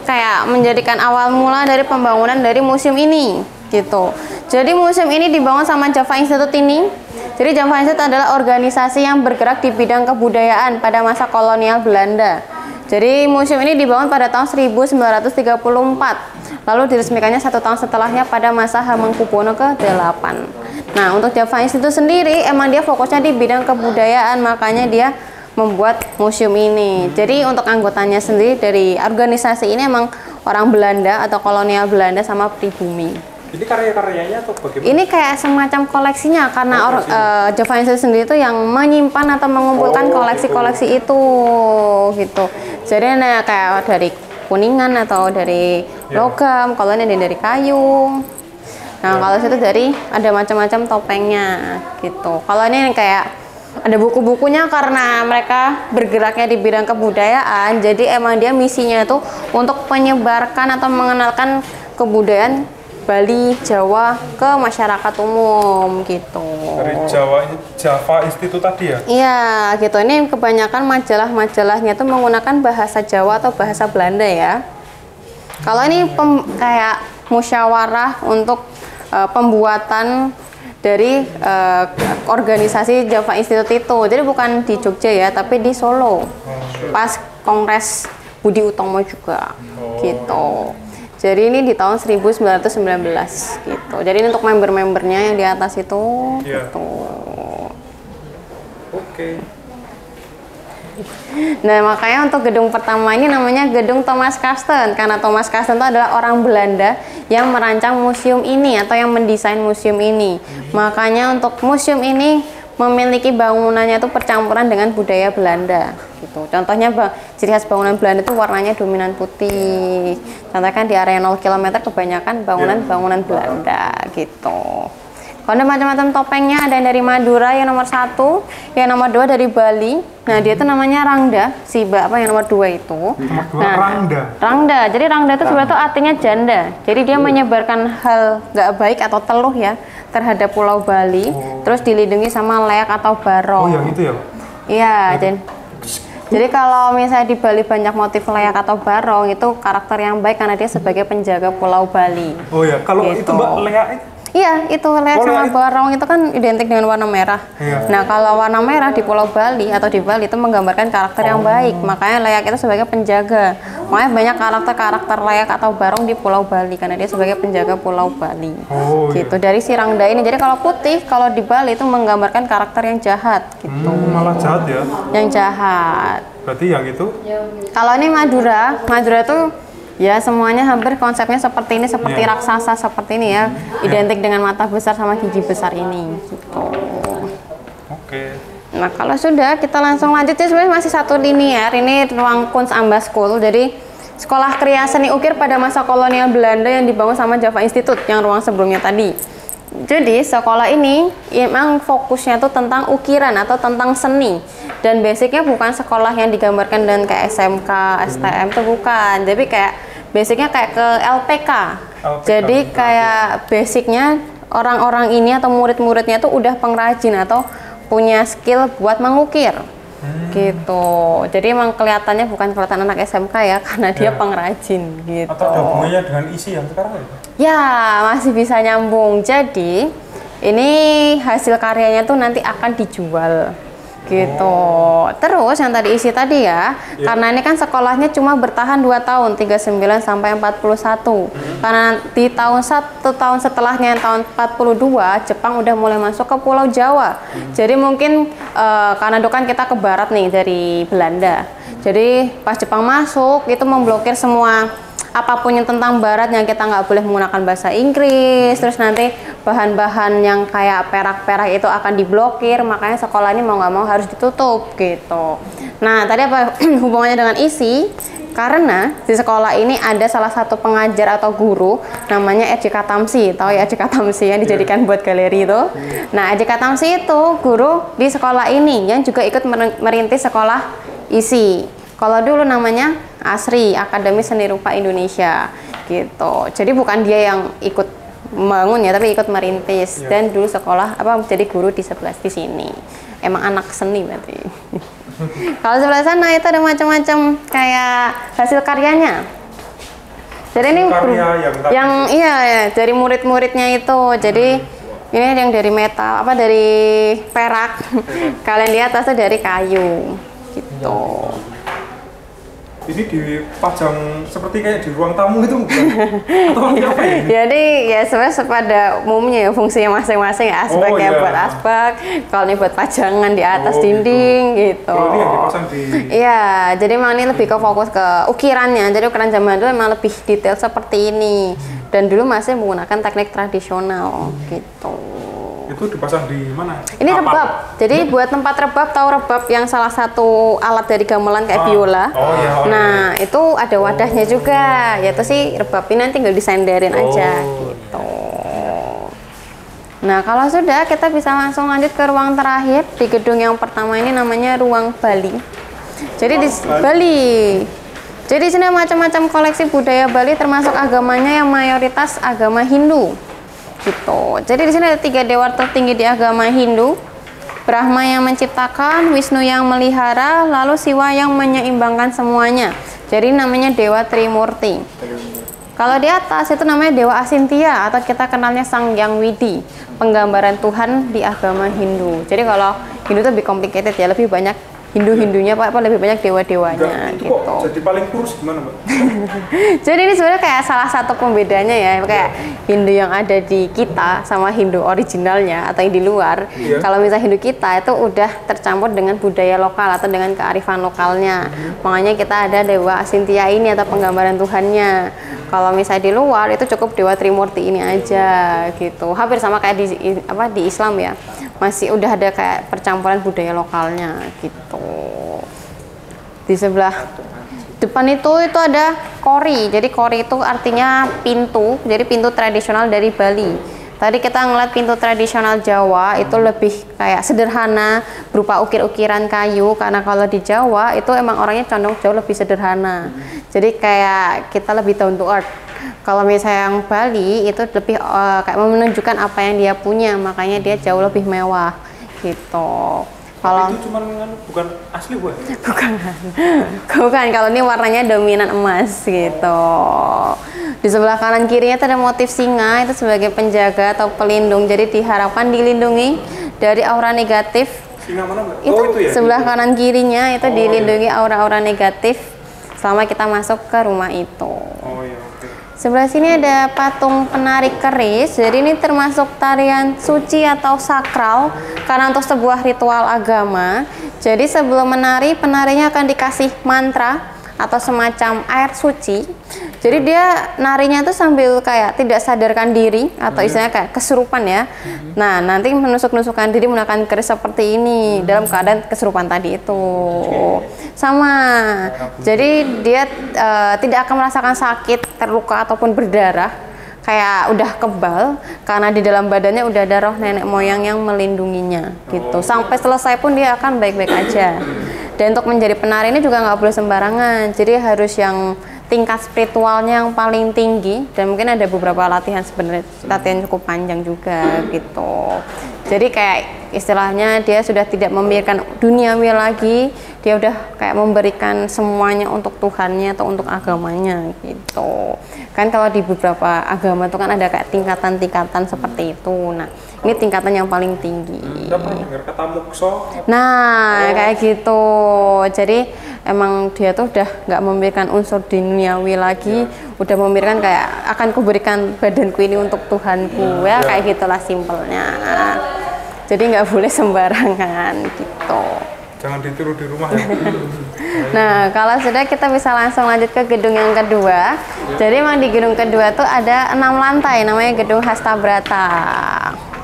kayak menjadikan awal mula dari pembangunan dari museum ini gitu. Jadi museum ini dibangun sama Java Institute ini. Jadi Java Institute adalah organisasi yang bergerak di bidang kebudayaan pada masa kolonial Belanda. Jadi museum ini dibangun pada tahun 1934. Lalu diresmikannya 1 tahun setelahnya pada masa Hamengkubuwono ke-8. Nah, untuk Java Institute sendiri emang dia fokusnya di bidang kebudayaan, makanya dia membuat museum ini. Jadi untuk anggotanya sendiri dari organisasi ini emang orang Belanda atau kolonial Belanda sama pribumi. Ini karya-karyanya atau bagaimana? Ini kayak semacam koleksinya, karena Java Institute sendiri itu yang menyimpan atau mengumpulkan koleksi-koleksi itu gitu. Jadi nah, kayak dari kuningan atau dari logam, kalau ini dari kayu. Nah, kalau situ dari ada macam-macam topengnya gitu. Kalau ini kayak ada buku-bukunya, karena mereka bergeraknya di bidang kebudayaan. Jadi emang dia misinya itu untuk menyebarkan atau mengenalkan kebudayaan Bali, Jawa ke masyarakat umum gitu. Dari Java Institute tadi ya? Iya, gitu. Ini kebanyakan majalah-majalahnya tuh menggunakan bahasa Jawa atau bahasa Belanda ya. Kalau ini kayak musyawarah untuk pembuatan dari organisasi Java Institute itu. Jadi bukan di Jogja ya, tapi di Solo. Pas Kongres Budi Utomo juga gitu. Jadi ini di tahun 1919 gitu. Jadi ini untuk member-membernya yang di atas itu gitu. Oke. Nah, makanya untuk gedung pertama ini namanya Gedung Thomas Karsten, karena Thomas Karsten itu adalah orang Belanda yang merancang museum ini atau yang mendesain museum ini. Makanya untuk museum ini memiliki bangunannya itu percampuran dengan budaya Belanda gitu. Contohnya ciri khas bangunan Belanda itu warnanya dominan putih. Contohnya kan di area 0 km kebanyakan bangunan Belanda gitu. Kalau ada macam-macam topengnya, ada yang dari Madura yang nomor 1, yang nomor 2 dari Bali. Nah, dia itu namanya Rangda, si apa yang nomor 2 itu. Nah, Rangda. Jadi Rangda itu sebenarnya artinya janda. Jadi dia menyebarkan hal nggak baik atau teluh ya terhadap Pulau Bali, terus dilindungi sama leak atau barong. Oh, yang itu ya? Iya, jadi kalau misalnya di Bali banyak motif leak atau barong, itu karakter yang baik karena dia sebagai penjaga Pulau Bali. Oh ya, kalau gitu. itu Mbak leak itu? Iya, itu leak sama barong itu kan identik dengan warna merah. Iya. Nah, kalau warna merah di Pulau Bali atau di Bali itu menggambarkan karakter yang baik. Makanya leak itu sebagai penjaga. Makanya banyak karakter leak atau barong di Pulau Bali karena dia sebagai penjaga Pulau Bali. Gitu. Dari si Rangda ini. Jadi kalau putih kalau di Bali itu menggambarkan karakter yang jahat gitu. Malah jahat ya? Yang jahat. Berarti yang itu? Kalau ini Madura itu ya semuanya hampir konsepnya seperti ini, seperti raksasa seperti ini ya, identik dengan mata besar sama gigi besar ini gitu. Oke. Nah, kalau sudah kita langsung lanjut ya, sebenarnya masih satu linear. Ini ruang Kunst Amba School. Jadi sekolah kriya seni ukir pada masa kolonial Belanda yang dibangun sama Java Institute yang ruang sebelumnya tadi. Jadi sekolah ini emang fokusnya tuh tentang ukiran atau tentang seni, dan basicnya bukan sekolah yang digambarkan dan kayak SMK, STM tuh bukan, tapi kayak basicnya kayak ke LPK. Jadi kayak basicnya orang-orang ini atau murid-muridnya tuh udah pengrajin atau punya skill buat mengukir gitu. Jadi emang kelihatannya bukan kelihatan anak SMK ya, karena dia pengrajin gitu. Atau ada hubungannya dengan isi yang sekarang ya? Ya, masih bisa nyambung. Jadi ini hasil karyanya tuh nanti akan dijual gitu. Terus yang tadi isi tadi ya, karena ini kan sekolahnya cuma bertahan 2 tahun, 39 sampai 41. Karena di satu tahun setelahnya, tahun 42, Jepang udah mulai masuk ke Pulau Jawa. Jadi mungkin karena itu kan kita ke barat nih dari Belanda. Jadi pas Jepang masuk itu memblokir semua apapun yang tentang barat, yang kita nggak boleh menggunakan bahasa Inggris, terus nanti bahan-bahan yang kayak perak-perak itu akan diblokir, makanya sekolah ini mau nggak mau harus ditutup gitu. Nah, tadi apa hubungannya dengan isi? Karena di sekolah ini ada salah satu pengajar atau guru namanya Eji Katamsi. Tahu ya Eji Katamsi yang dijadikan buat galeri itu? Nah, Eji Katamsi itu guru di sekolah ini yang juga ikut merintis sekolah isi. Kalau dulu namanya ASRI, Akademi Seni Rupa Indonesia gitu. Jadi bukan dia yang ikut membangun ya, tapi ikut merintis. Dan dulu sekolah jadi guru di sebelah di sini. Emang anak seni berarti. Kalau sebelah sana itu ada macam-macam kayak hasil karyanya. Jadi ini yang iya dari murid-muridnya itu. Jadi ini yang dari metal, dari perak. Kalian lihat atasnya dari kayu gitu. Ini dipajang seperti kayak di ruang tamu itu bukan? Atau apa ya? Jadi ya sebenarnya pada umumnya ya fungsinya masing-masing ya, aspek buat aspek, kalau ini buat pajangan di atas dinding gitu. Kalau ini yang dipasang di... Iya, jadi memang ini lebih ke fokus ke ukirannya. Jadi ukiran zaman dulu memang lebih detail seperti ini, dan dulu masih menggunakan teknik tradisional gitu. Itu dipasang di mana? Ini rebab. Jadi buat tempat rebab, tahu rebab yang salah satu alat dari gamelan kayak biola. Nah, itu ada wadahnya juga. Yaitu sih rebab ini nanti tinggal disenderin aja gitu. Nah, kalau sudah kita bisa langsung lanjut ke ruang terakhir di gedung yang pertama ini namanya ruang Bali. Jadi di Bali. Jadi di sini macam-macam koleksi budaya Bali termasuk agamanya yang mayoritas agama Hindu. Gitu. Jadi di sini ada 3 dewa tertinggi di agama Hindu. Brahma yang menciptakan, Wisnu yang melihara, lalu Siwa yang menyeimbangkan semuanya. Jadi namanya Dewa Trimurti. Kalau di atas itu namanya Dewa Asintya atau kita kenalnya Sang Hyang Widi, penggambaran Tuhan di agama Hindu. Jadi kalau Hindu itu lebih complicated ya, lebih banyak Hindu-Hindunya Pak, lebih banyak dewa-dewanya Itu gitu. kok jadi paling kurus gimana Mbak? Jadi ini sebenarnya kayak salah satu pembedanya ya, kayak Hindu yang ada di kita sama Hindu originalnya atau yang di luar. Iya. Kalau misalnya Hindu kita itu udah tercampur dengan budaya lokal atau dengan kearifan lokalnya. Makanya kita ada Dewa Asintia ini atau penggambaran Tuhannya. Kalau misalnya di luar itu cukup Dewa Trimurti ini aja gitu. Hampir sama kayak di Islam ya. Masih udah ada kayak percampuran budaya lokalnya gitu. Di sebelah depan itu ada kori. Jadi kori itu artinya pintu. Jadi pintu tradisional dari Bali. Tadi kita ngeliat pintu tradisional Jawa itu lebih kayak sederhana berupa ukir-ukiran kayu, karena kalau di Jawa itu emang orangnya condong jauh lebih sederhana. Jadi kayak kita lebih down to earth. Kalau misalnya yang Bali itu lebih kayak menunjukkan apa yang dia punya, makanya dia jauh lebih mewah gitu. Kalau itu cuma bukan asli buat? bukan, kalau ini warnanya dominan emas gitu. Di sebelah kanan kirinya itu ada motif singa, itu sebagai penjaga atau pelindung. Jadi diharapkan dilindungi dari aura negatif. Singa mana Mbak? Itu, itu ya? sebelah kanan kirinya itu dilindungi aura-aura negatif selama kita masuk ke rumah itu. Oh iya, oke. Sebelah sini ada patung penari keris. Jadi ini termasuk tarian suci atau sakral karena untuk sebuah ritual agama. Jadi sebelum menari, penarinya akan dikasih mantra atau semacam air suci. Jadi dia narinya tuh sambil kayak tidak sadarkan diri atau istilahnya kayak kesurupan ya. Nah, nanti menusuk-nusukkan diri menggunakan keris seperti ini dalam keadaan kesurupan tadi itu. Sama. Jadi dia tidak akan merasakan sakit, terluka ataupun berdarah. Kayak udah kebal karena di dalam badannya udah ada roh nenek moyang yang melindunginya gitu. Sampai selesai pun dia akan baik-baik aja. Dan untuk menjadi penari ini juga nggak boleh sembarangan. Jadi harus yang tingkat spiritualnya yang paling tinggi, dan mungkin ada beberapa latihan sebenarnya, latihan cukup panjang juga gitu. Jadi kayak istilahnya dia sudah tidak memikirkan duniawi lagi, dia udah kayak memberikan semuanya untuk Tuhannya atau untuk agamanya gitu. Kan kalau di beberapa agama itu kan ada kayak tingkatan-tingkatan seperti itu. Nah, ini tingkatan yang paling tinggi. Kita pernah dengar kata mukso? Nah, kayak gitu. Jadi emang dia tuh udah nggak memikirkan unsur duniawi lagi, udah memikirkan kayak akan kuberikan badanku ini untuk Tuhanku, ya kayak gitulah simpelnya. Jadi nggak boleh sembarangan gitu. Jangan ditiru di rumah ya. Nah, kalau sudah kita bisa langsung lanjut ke gedung yang kedua. Jadi emang di gedung kedua tuh ada 6 lantai, namanya Gedung Hastabrata.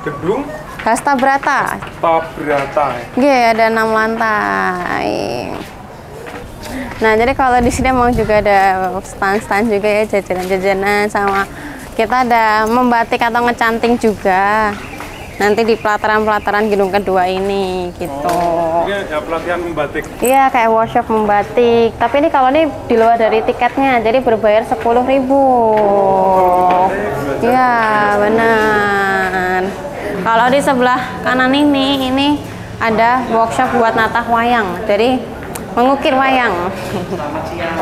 Gedung Hastabrata. Hastabrata. Iya, ada 6 lantai. Nah, jadi kalau di sini emang juga ada stand-stand juga ya, jajanan-jajanan, sama kita ada membatik atau ngecanting juga. Nanti di pelataran-pelataran gedung kedua ini gitu. Ini ya pelatihan membatik. Iya, kayak workshop membatik. Tapi ini kalau ini di luar dari tiketnya, jadi berbayar 10.000. Iya, benar. Kalau di sebelah kanan ini ada workshop buat natah wayang. Jadi mengukir wayang. Selamat siang.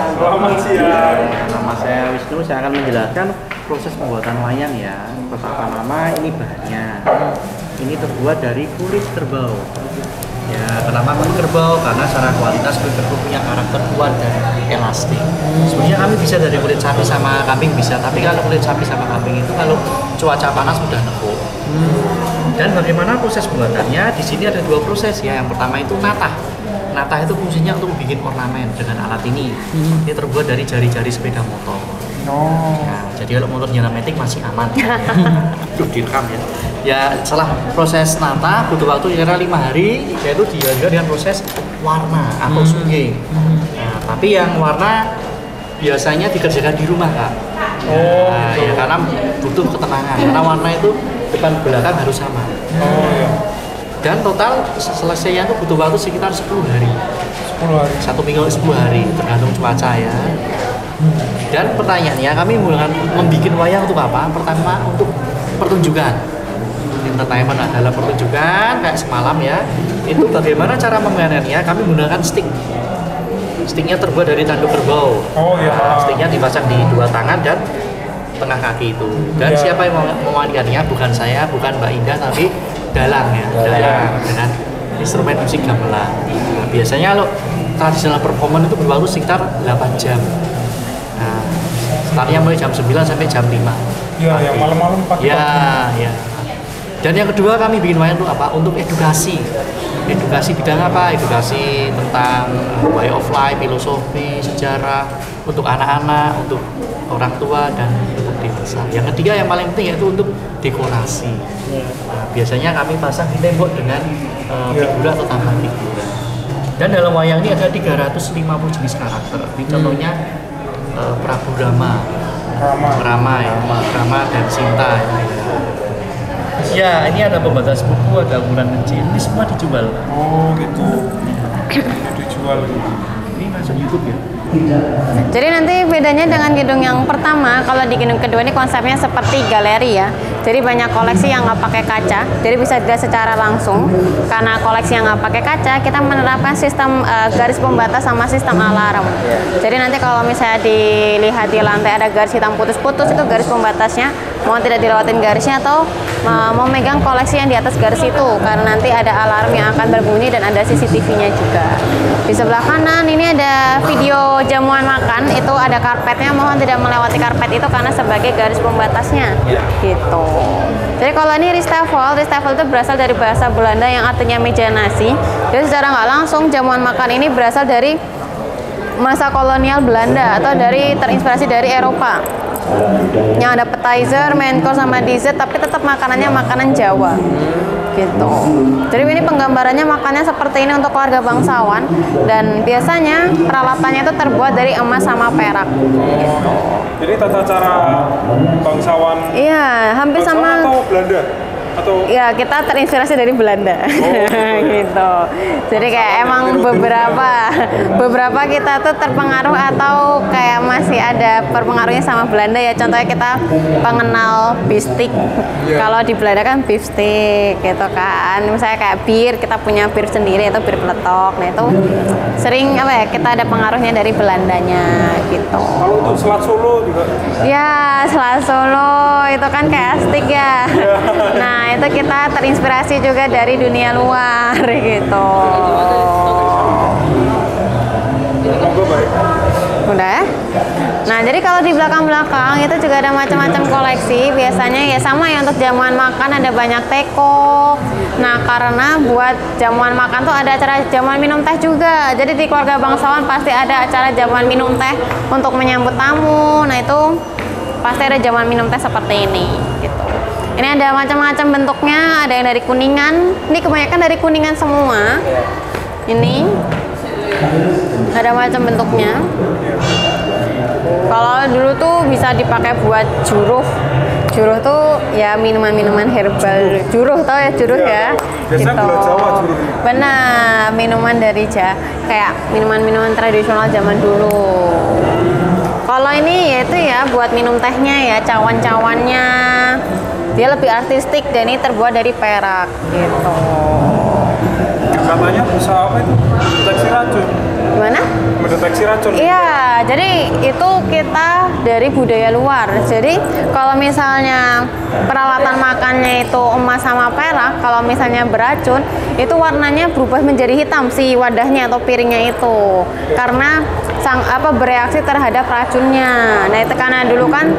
Nama saya Wisnu, saya akan menjelaskan proses pembuatan wayang ya. Pertama-tama ini bahannya. Ini terbuat dari kulit kerbau. Ya, kenapa kulit kerbau? Karena secara kualitas kulit kerbau punya karakter kuat dan elastik. Sebenarnya kami bisa dari kulit sapi sama kambing bisa, tapi kalau kulit sapi sama kambing itu kalau cuaca panas mudah nekuk. Dan bagaimana proses pembuatannya? Di sini ada 2 proses ya. Yang pertama itu natah. Natah itu fungsinya untuk bikin ornamen dengan alat ini. Ini terbuat dari jari-jari sepeda motor. Nah, jadi kalau motor nyala metik masih aman. Direkam ya. Ya, setelah proses natah butuh waktu kira-kira 5 hari, yaitu dilanjutkan dengan proses warna atau sungai. Nah, tapi yang warna biasanya dikerjakan di rumah Kak. Nah, ya karena butuh ketenangan. Karena warna itu depan belakang harus sama. Dan total selesainya itu butuh waktu sekitar 10 hari. 10 hari. 1 minggu 10 hari, tergantung cuaca ya. Dan pertanyaannya, kami membuat wayang untuk apa? Pertama untuk pertunjukan. Entertainment adalah pertunjukan kayak semalam ya. Itu bagaimana cara memainkannya? Kami menggunakan stick. Sticknya terbuat dari tanduk kerbau. Oh iya. Nah, sticknya dipasang di 2 tangan dan tengah kaki itu. Dan siapa yang memainkannya? Bukan saya, bukan Mbak Indah, tapi dalang ya. Dalang dengan instrumen musik gamelan. Nah, biasanya kalau tradisional performance itu berwaktu sekitar 8 jam. Nah, startnya mulai jam 9 sampai jam 5. Ya, yang malam-malam pagi. Ya. Dan yang kedua kami bikin wayang itu apa? Untuk edukasi. Edukasi bidang apa? Edukasi tentang way of life, filosofi, sejarah untuk anak-anak, untuk orang tua dan untuk dewasa. Yang ketiga yang paling penting yaitu untuk dekorasi. Nah, biasanya kami pasang di tembok dengan figura atau tambahan figura. Dan dalam wayang ini ada 350 jenis karakter. Ini contohnya Prabu Rama dan Sinta. Ya, ini ada pembatas buku, ada ukuran kecil. Ini semua dijual. Oh, gitu. Dijual. Ini masuk YouTube ya. Jadi nanti bedanya dengan gedung yang pertama, kalau di gedung kedua ini konsepnya seperti galeri ya. Jadi banyak koleksi yang nggak pakai kaca, jadi bisa dilihat secara langsung. Karena koleksi yang nggak pakai kaca, kita menerapkan sistem garis pembatas sama sistem alarm. Jadi nanti kalau misalnya dilihat di lantai ada garis hitam putus-putus, itu garis pembatasnya. Mau tidak dilewatin garisnya atau mau megang koleksi yang di atas garis itu, karena nanti ada alarm yang akan berbunyi dan ada CCTV-nya juga. Di sebelah kanan ini ada video jamuan makan, itu ada karpetnya, mohon tidak melewati karpet itu karena sebagai garis pembatasnya gitu. Jadi kalau ini Riestafel itu berasal dari bahasa Belanda yang artinya meja nasi. Jadi secara nggak langsung jamuan makan ini berasal dari masa kolonial Belanda atau terinspirasi dari Eropa. Yang ada appetizer, main course sama dessert, tapi tetap makanannya makanan Jawa gitu. Jadi ini penggambarannya makannya seperti ini untuk keluarga bangsawan, dan biasanya peralatannya itu terbuat dari emas sama perak gitu. Jadi tata cara bangsawan. Iya, hampir sama. Atau Belanda? Atau ya, kita terinspirasi dari Belanda. Gitu. Jadi kayak emang beberapa kita tuh terpengaruh atau kayak masih ada perpengaruhnya sama Belanda ya. Contohnya kita pengenal beefsteak. Kalau di Belanda kan beefsteak gitu kan. Misalnya kayak bir, kita punya bir sendiri itu bir peletok. Nah, itu sering kita ada pengaruhnya dari Belandanya gitu. kalau untuk Selat Solo juga? Ya, Selat Solo itu kan kayak steak ya. Nah, itu kita terinspirasi juga dari dunia luar gitu. Udah. Nah, jadi kalau di belakang-belakang itu juga ada macam-macam koleksi. Biasanya ya sama ya, untuk jamuan makan ada banyak teko. Nah, karena buat jamuan makan tuh ada acara jamuan minum teh juga. Jadi di keluarga bangsawan pasti ada acara jamuan minum teh untuk menyambut tamu. Nah, itu pasti ada jamuan minum teh seperti ini gitu. Ini ada macam-macam bentuknya, ada yang dari Kuningan. Ini kebanyakan dari Kuningan semua. Ini ada macam bentuknya. Kalau dulu tuh bisa dipakai buat juruh. Juruh tuh ya minuman-minuman herbal. Juruh, tau ya juruh ya? Biasanya gitu. gula Jawa juruh. Benar, minuman dari kayak minuman-minuman tradisional zaman dulu. Kalau ini yaitu ya buat minum tehnya ya, cawan-cawannya. Dia lebih artistik dan ini terbuat dari perak gitu. Katanya bisa apa itu? Deteksi racun. Gimana? Mendeteksi racun. Iya, jadi itu kita dari budaya luar. Jadi kalau misalnya peralatan makannya itu emas sama perak, kalau misalnya beracun, itu warnanya berubah menjadi hitam si wadahnya atau piringnya itu. Karena bereaksi terhadap racunnya. Nah, itu karena dulu kan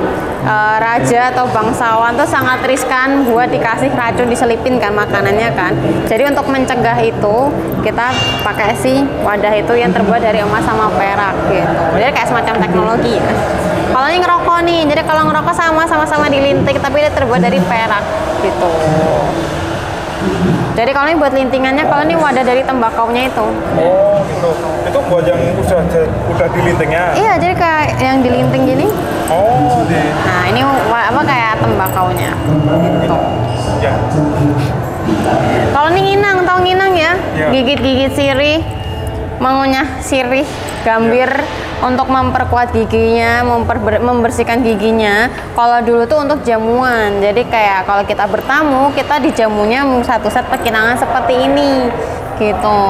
raja atau bangsawan tuh sangat riskan buat dikasih racun, diselipin kan makanannya kan. Jadi untuk mencegah itu kita pakai si wadah itu yang terbuat dari emas sama perak gitu. Jadi kayak semacam teknologi ya. Kalau ini ngerokok nih, jadi kalau ngerokok sama-sama dilinting tapi dia terbuat dari perak gitu. Jadi kalau ini buat lintingannya, kalau ini wadah dari tembakaunya itu. Oh, gitu. Itu buat yang udah dilintingnya. Iya, jadi kayak yang dilinting gini. Oh, Nah, ini kayak tembakaunya gitu. Ya. Kalau ini nginang, tahu nginang ya? Ya. Gigit-gigit sirih, mengunyah sirih, gambir untuk memperkuat giginya, membersihkan giginya. Kalau dulu tuh untuk jamuan. Jadi kayak kalau kita bertamu, kita dijamunya satu set pekinangan seperti ini gitu.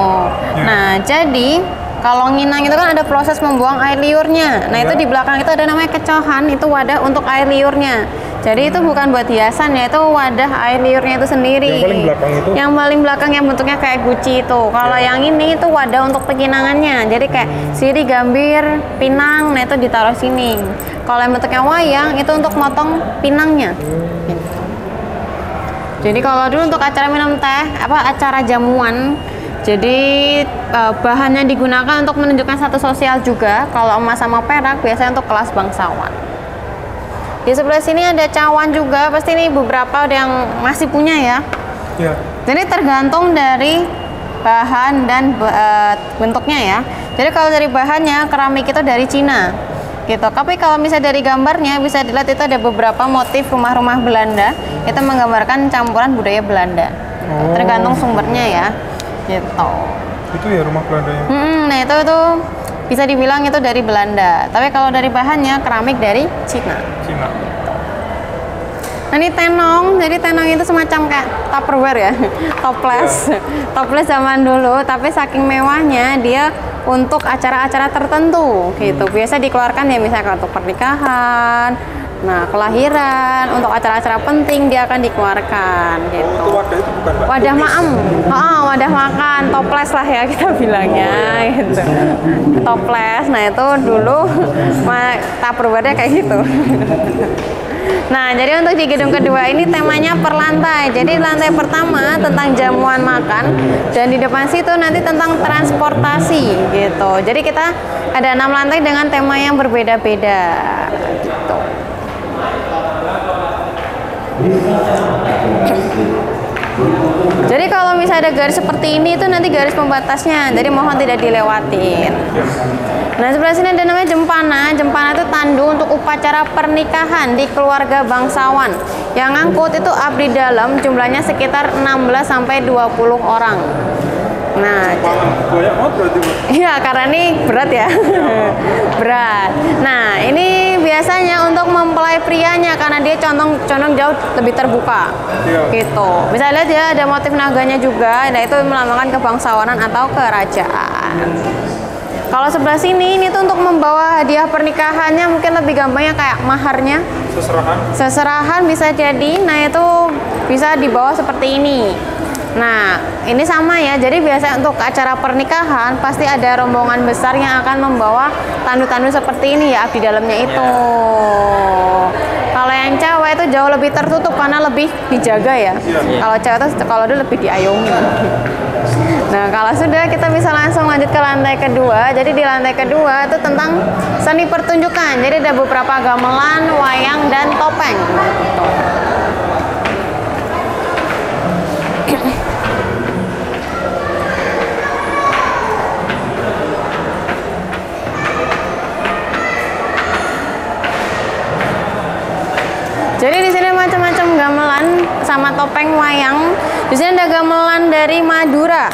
Ya. Nah, jadi kalau nginang itu kan ada proses membuang air liurnya. Nah, itu di belakang itu ada namanya kecohan, itu wadah untuk air liurnya. Jadi itu bukan buat hiasan ya, itu wadah air liurnya itu sendiri. Yang paling belakang itu? Yang paling belakang yang bentuknya kayak guci itu. Kalau yang ini itu wadah untuk pekinangannya. Jadi kayak sirih, gambir, pinang, nah itu ditaruh sini. Kalau yang bentuknya wayang itu untuk motong pinangnya. Gitu. Jadi kalau dulu untuk acara minum teh, acara jamuan, jadi bahannya digunakan untuk menunjukkan status sosial juga. Kalau emas sama perak biasanya untuk kelas bangsawan. Di sebelah sini ada cawan juga, pasti ini beberapa ada yang masih punya ya. Iya. Jadi tergantung dari bahan dan bentuknya ya. Jadi kalau dari bahannya keramik itu dari Cina gitu. Tapi kalau misalnya dari gambarnya bisa dilihat itu ada beberapa motif rumah-rumah Belanda itu menggambarkan campuran budaya Belanda. Oh. Tergantung sumbernya ya. Gitu. Itu ya rumah Belandanya. Nah itu bisa dibilang itu dari Belanda. Tapi kalau dari bahannya keramik dari Cina. Nah ini tenong, jadi tenong itu semacam kayak Tupperware ya, toples, toples zaman dulu. Tapi saking mewahnya dia untuk acara-acara tertentu gitu. Biasa dikeluarkan ya misalnya untuk pernikahan, nah kelahiran, untuk acara-acara penting dia akan dikeluarkan gitu. Itu wadah itu bukan Mbak? Wadah maem, wadah makan, toples lah ya kita bilangnya gitu. Toples, nah itu dulu Tupperware-nya kayak gitu. Nah, jadi untuk di gedung kedua ini temanya per lantai. Jadi lantai pertama tentang jamuan makan dan di depan situ nanti tentang transportasi gitu. Jadi kita ada 6 lantai dengan tema yang berbeda-beda gitu. Jadi kalau misalnya ada garis seperti ini itu nanti garis pembatasnya. Jadi mohon tidak dilewatin. Nah sebelah sini ada namanya jempana. Jempana itu tandu untuk upacara pernikahan di keluarga bangsawan. Yang ngangkut itu abdi dalam, jumlahnya sekitar 16 sampai 20 orang. Nah, banyak banget berarti, Bu. iya karena ini berat ya. Berat. Nah, ini biasanya untuk mempelai prianya karena dia condong jauh lebih terbuka. Iya. Gitu. Bisa lihat ya ada motif naganya juga, nah itu melambangkan kebangsawanan atau kerajaan. Kalau sebelah sini ini tuh untuk membawa hadiah pernikahannya, mungkin lebih gampangnya kayak maharnya. Seserahan bisa jadi. Nah, itu bisa dibawa seperti ini. Nah, ini sama ya. Jadi biasanya untuk acara pernikahan pasti ada rombongan besar yang akan membawa tandu-tandu seperti ini ya, abdi dalamnya itu. Kalau yang cewek itu jauh lebih tertutup karena lebih dijaga ya. Kalau cewek itu kalau dulu lebih diayomi. Nah, kalau sudah kita bisa langsung lanjut ke lantai kedua. Jadi di lantai kedua itu tentang seni pertunjukan. Jadi ada beberapa gamelan, wayang, dan topeng. Jadi di sini macam-macam gamelan sama topeng wayang. Di sini ada gamelan dari Madura.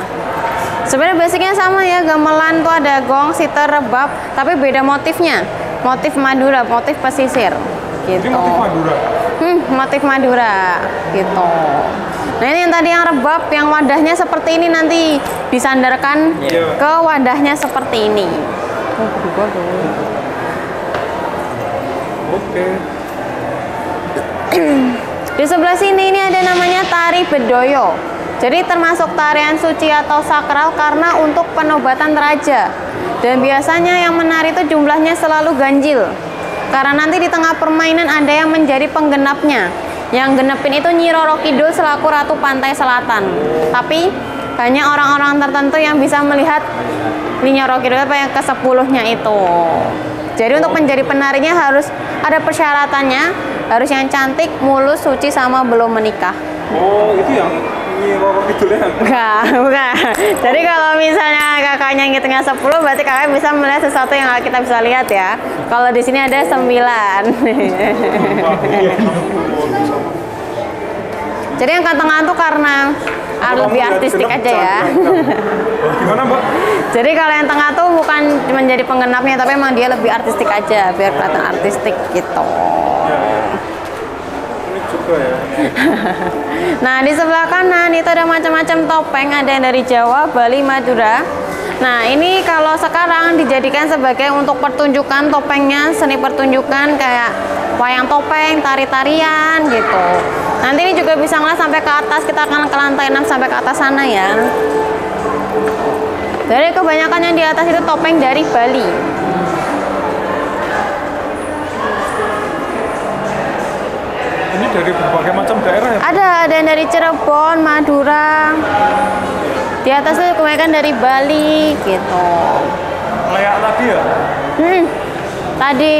Sebenarnya basicnya sama ya, gamelan tuh ada gong, sitar, rebab, tapi beda motifnya. Motif Madura, motif pesisir. Gitu. Ini motif Madura. Motif Madura, gitu. Nah ini yang tadi yang rebab, yang wadahnya seperti ini nanti disandarkan ke wadahnya seperti ini. Oke. Di sebelah sini ini ada namanya tari bedoyo. Jadi termasuk tarian suci atau sakral karena untuk penobatan raja. Dan biasanya yang menari itu jumlahnya selalu ganjil. Karena nanti di tengah permainan ada yang menjadi penggenapnya. Yang genepin itu Nyi Roro Kidul selaku Ratu Pantai Selatan. Tapi hanya orang-orang tertentu yang bisa melihat Nyi Roro Kidul apa yang ke-10-nya itu. Jadi untuk menjadi penarinya harus ada persyaratannya, harus yang cantik, mulus, suci, sama belum menikah. Oh, itu yang Nyi Roro Kidul ya? Bukan. Jadi kalau misalnya kakaknya ngitungnya 10, berarti kakak bisa melihat sesuatu yang kita bisa lihat ya. Kalau di sini ada 9. Jadi yang ke tengah tuh karena lebih artistik aja ya. Gimana, Mbak? Jadi kalau yang tengah tuh bukan menjadi penggenapnya, tapi emang dia lebih artistik aja, biar kelihatan artistik gitu. Ini juga ya. Nah di sebelah kanan itu ada macam-macam topeng, ada yang dari Jawa, Bali, Madura. Nah ini kalau sekarang dijadikan sebagai untuk pertunjukan topengnya, seni pertunjukan kayak wayang topeng, tari-tarian gitu. Nanti ini juga bisa ngeliat sampai ke atas, kita akan ke lantai 6 sampai ke atas sana ya. Jadi kebanyakan yang di atas itu topeng dari Bali. Ini dari berbagai macam daerah ya? Ada yang dari Cirebon, Madura. Di atas itu kebanyakan dari Bali gitu. Kayak tadi ya? Tadi.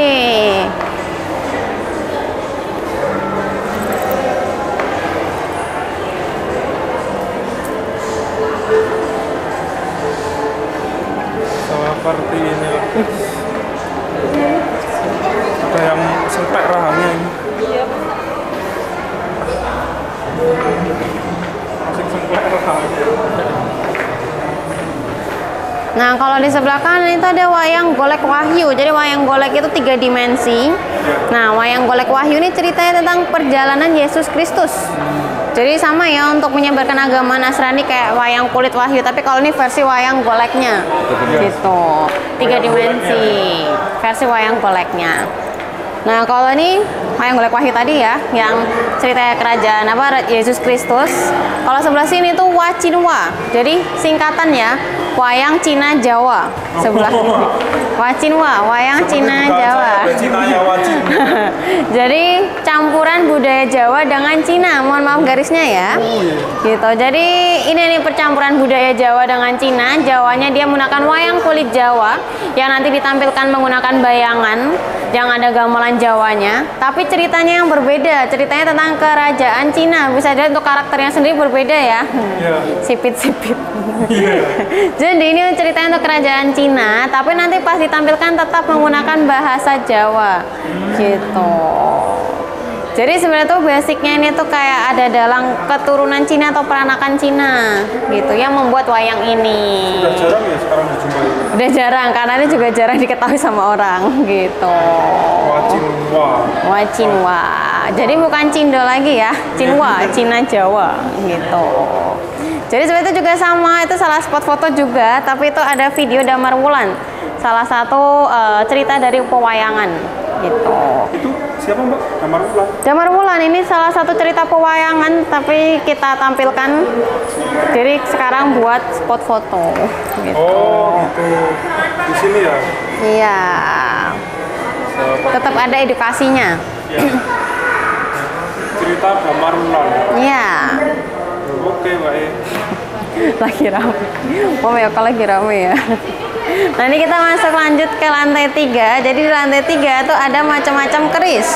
Seperti ini lah. Ada yang sempek rahangnya ini. Masih sempek rahangnya. Nah, kalau di sebelah kanan itu ada wayang golek wahyu. Jadi wayang golek itu 3 dimensi. Nah, wayang golek wahyu ini ceritanya tentang perjalanan Yesus Kristus. Jadi sama ya untuk menyebarkan agama Nasrani kayak wayang kulit wahyu, tapi kalau ini versi wayang goleknya. Gitu. 3 dimensi. Versi wayang goleknya. Nah, kalau ini wayang golek wahyu tadi ya, yang ceritanya kerajaan apa Yesus Kristus. Kalau sebelah sini tuh Wacinwa. Jadi singkatan ya, wayang Cina Jawa. Sebelah ini. Wacinwa, wayang Cina Jawa. Jadi campuran budaya Jawa dengan Cina. Mohon maaf garisnya ya. Gitu. Jadi ini nih percampuran budaya Jawa dengan Cina. Jawanya dia menggunakan wayang kulit Jawa yang nanti ditampilkan menggunakan bayangan yang ada gamelan Jawanya, tapi ceritanya yang berbeda. Ceritanya tentang kerajaan Cina. Bisa dilihat untuk karakternya sendiri berbeda ya. Sipit-sipit. Jadi ini ceritanya untuk kerajaan Cina, tapi nanti pas ditampilkan tetap menggunakan bahasa Jawa. Gitu. Jadi sebenarnya tuh basicnya ini tuh kayak ada dalang keturunan Cina atau peranakan Cina gitu yang membuat wayang ini. Udah jarang ya sekarang dijumpai. Udah jarang karena ini juga jarang diketahui sama orang gitu. Wacinwa. Jadi bukan Cindo lagi ya, Cinwa, Cina Jawa gitu. Jadi sebenarnya itu juga sama, itu salah spot foto juga, tapi itu ada video Damar Wulan. Salah satu cerita dari pewayangan gitu. Itu siapa Mbak? Damar Wulan? Damar Wulan ini salah satu cerita pewayangan, tapi kita tampilkan. Jadi sekarang buat spot foto. Gitu. Oh gitu. Di sini ya? Iya. Tetap ada edukasinya. Ya. Cerita Damar Wulan. Iya. Oke baik. Lagi rame. Oh ya, kalau lagi rame ya. Nah ini kita masuk lanjut ke lantai 3. Jadi di lantai 3 tuh ada macam-macam keris.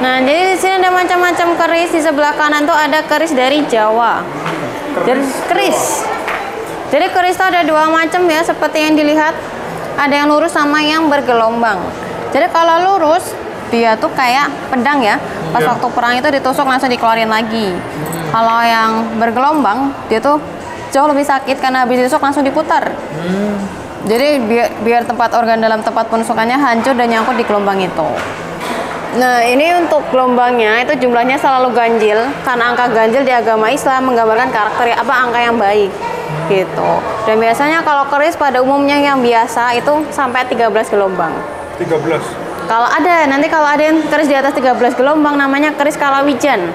Nah, jadi di sini ada macam-macam keris. Di sebelah kanan tuh ada keris dari Jawa. Jadi keris. Jadi keris itu ada 2 macam ya, seperti yang dilihat. Ada yang lurus sama yang bergelombang. Jadi kalau lurus dia tuh kayak pedang ya. Pas waktu perang itu ditusuk langsung dikeluarin lagi. Kalau yang bergelombang dia tuh jauh lebih sakit karena habis ditusuk langsung diputar. Jadi biar tempat organ dalam tempat penusukannya hancur dan nyangkut di gelombang itu. Nah, ini untuk gelombangnya itu jumlahnya selalu ganjil karena angka ganjil di agama Islam menggambarkan karakter angka yang baik gitu. Dan biasanya kalau keris pada umumnya yang biasa itu sampai 13 gelombang. 13. Kalau ada yang keris di atas 13 gelombang namanya keris Kalawijan.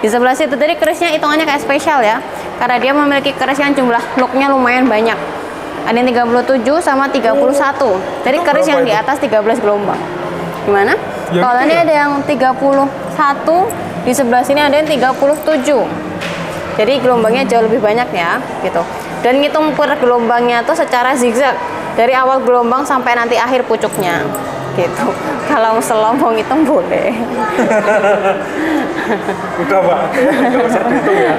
Di sebelah situ tadi kerisnya hitungannya kayak spesial ya. Karena dia memiliki keris yang jumlah looknya lumayan banyak. Ada yang 37 sama 31. Jadi keris yang di atas 13 gelombang. Gimana? Kalau ini ada yang 31, di sebelah sini ada yang 37. Jadi gelombangnya jauh lebih banyak ya, gitu. Dan ngitung per gelombangnya tuh secara zigzag dari awal gelombang sampai nanti akhir pucuknya, gitu. Kalau selombong itu boleh. Udah Pak, nggak usah dihitung ya.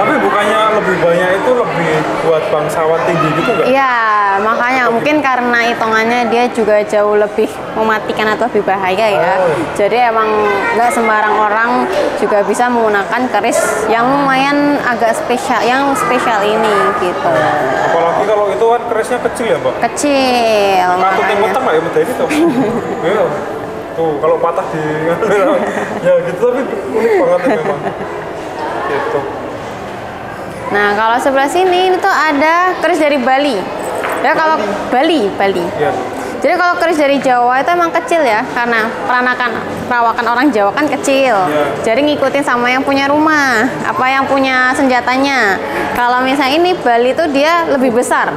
Tapi bukannya lebih banyak itu lebih buat bangsawan tinggi gitu nggak? Iya, makanya mungkin karena hitungannya dia juga jauh lebih mematikan atau lebih bahaya ya. Jadi emang nggak sembarang orang juga bisa menggunakan keris yang lumayan agak spesial, yang spesial ini gitu. Apalagi kalau itu kan kerisnya kecil ya Mbak? Kecil. Patutnya makanya. potong nggak ya Mbak ini tuh? Iya. Tuh kalau patah di ya gitu, tapi unik banget ya memang. Gitu. Nah, kalau sebelah sini ini tuh ada keris dari Bali. Ya kalau Bali. Iya. Jadi kalau keris dari Jawa itu emang kecil ya, karena perawakan orang Jawa kan kecil. Jadi ngikutin sama yang punya rumah, apa yang punya senjatanya. Kalau misalnya ini Bali itu dia lebih besar.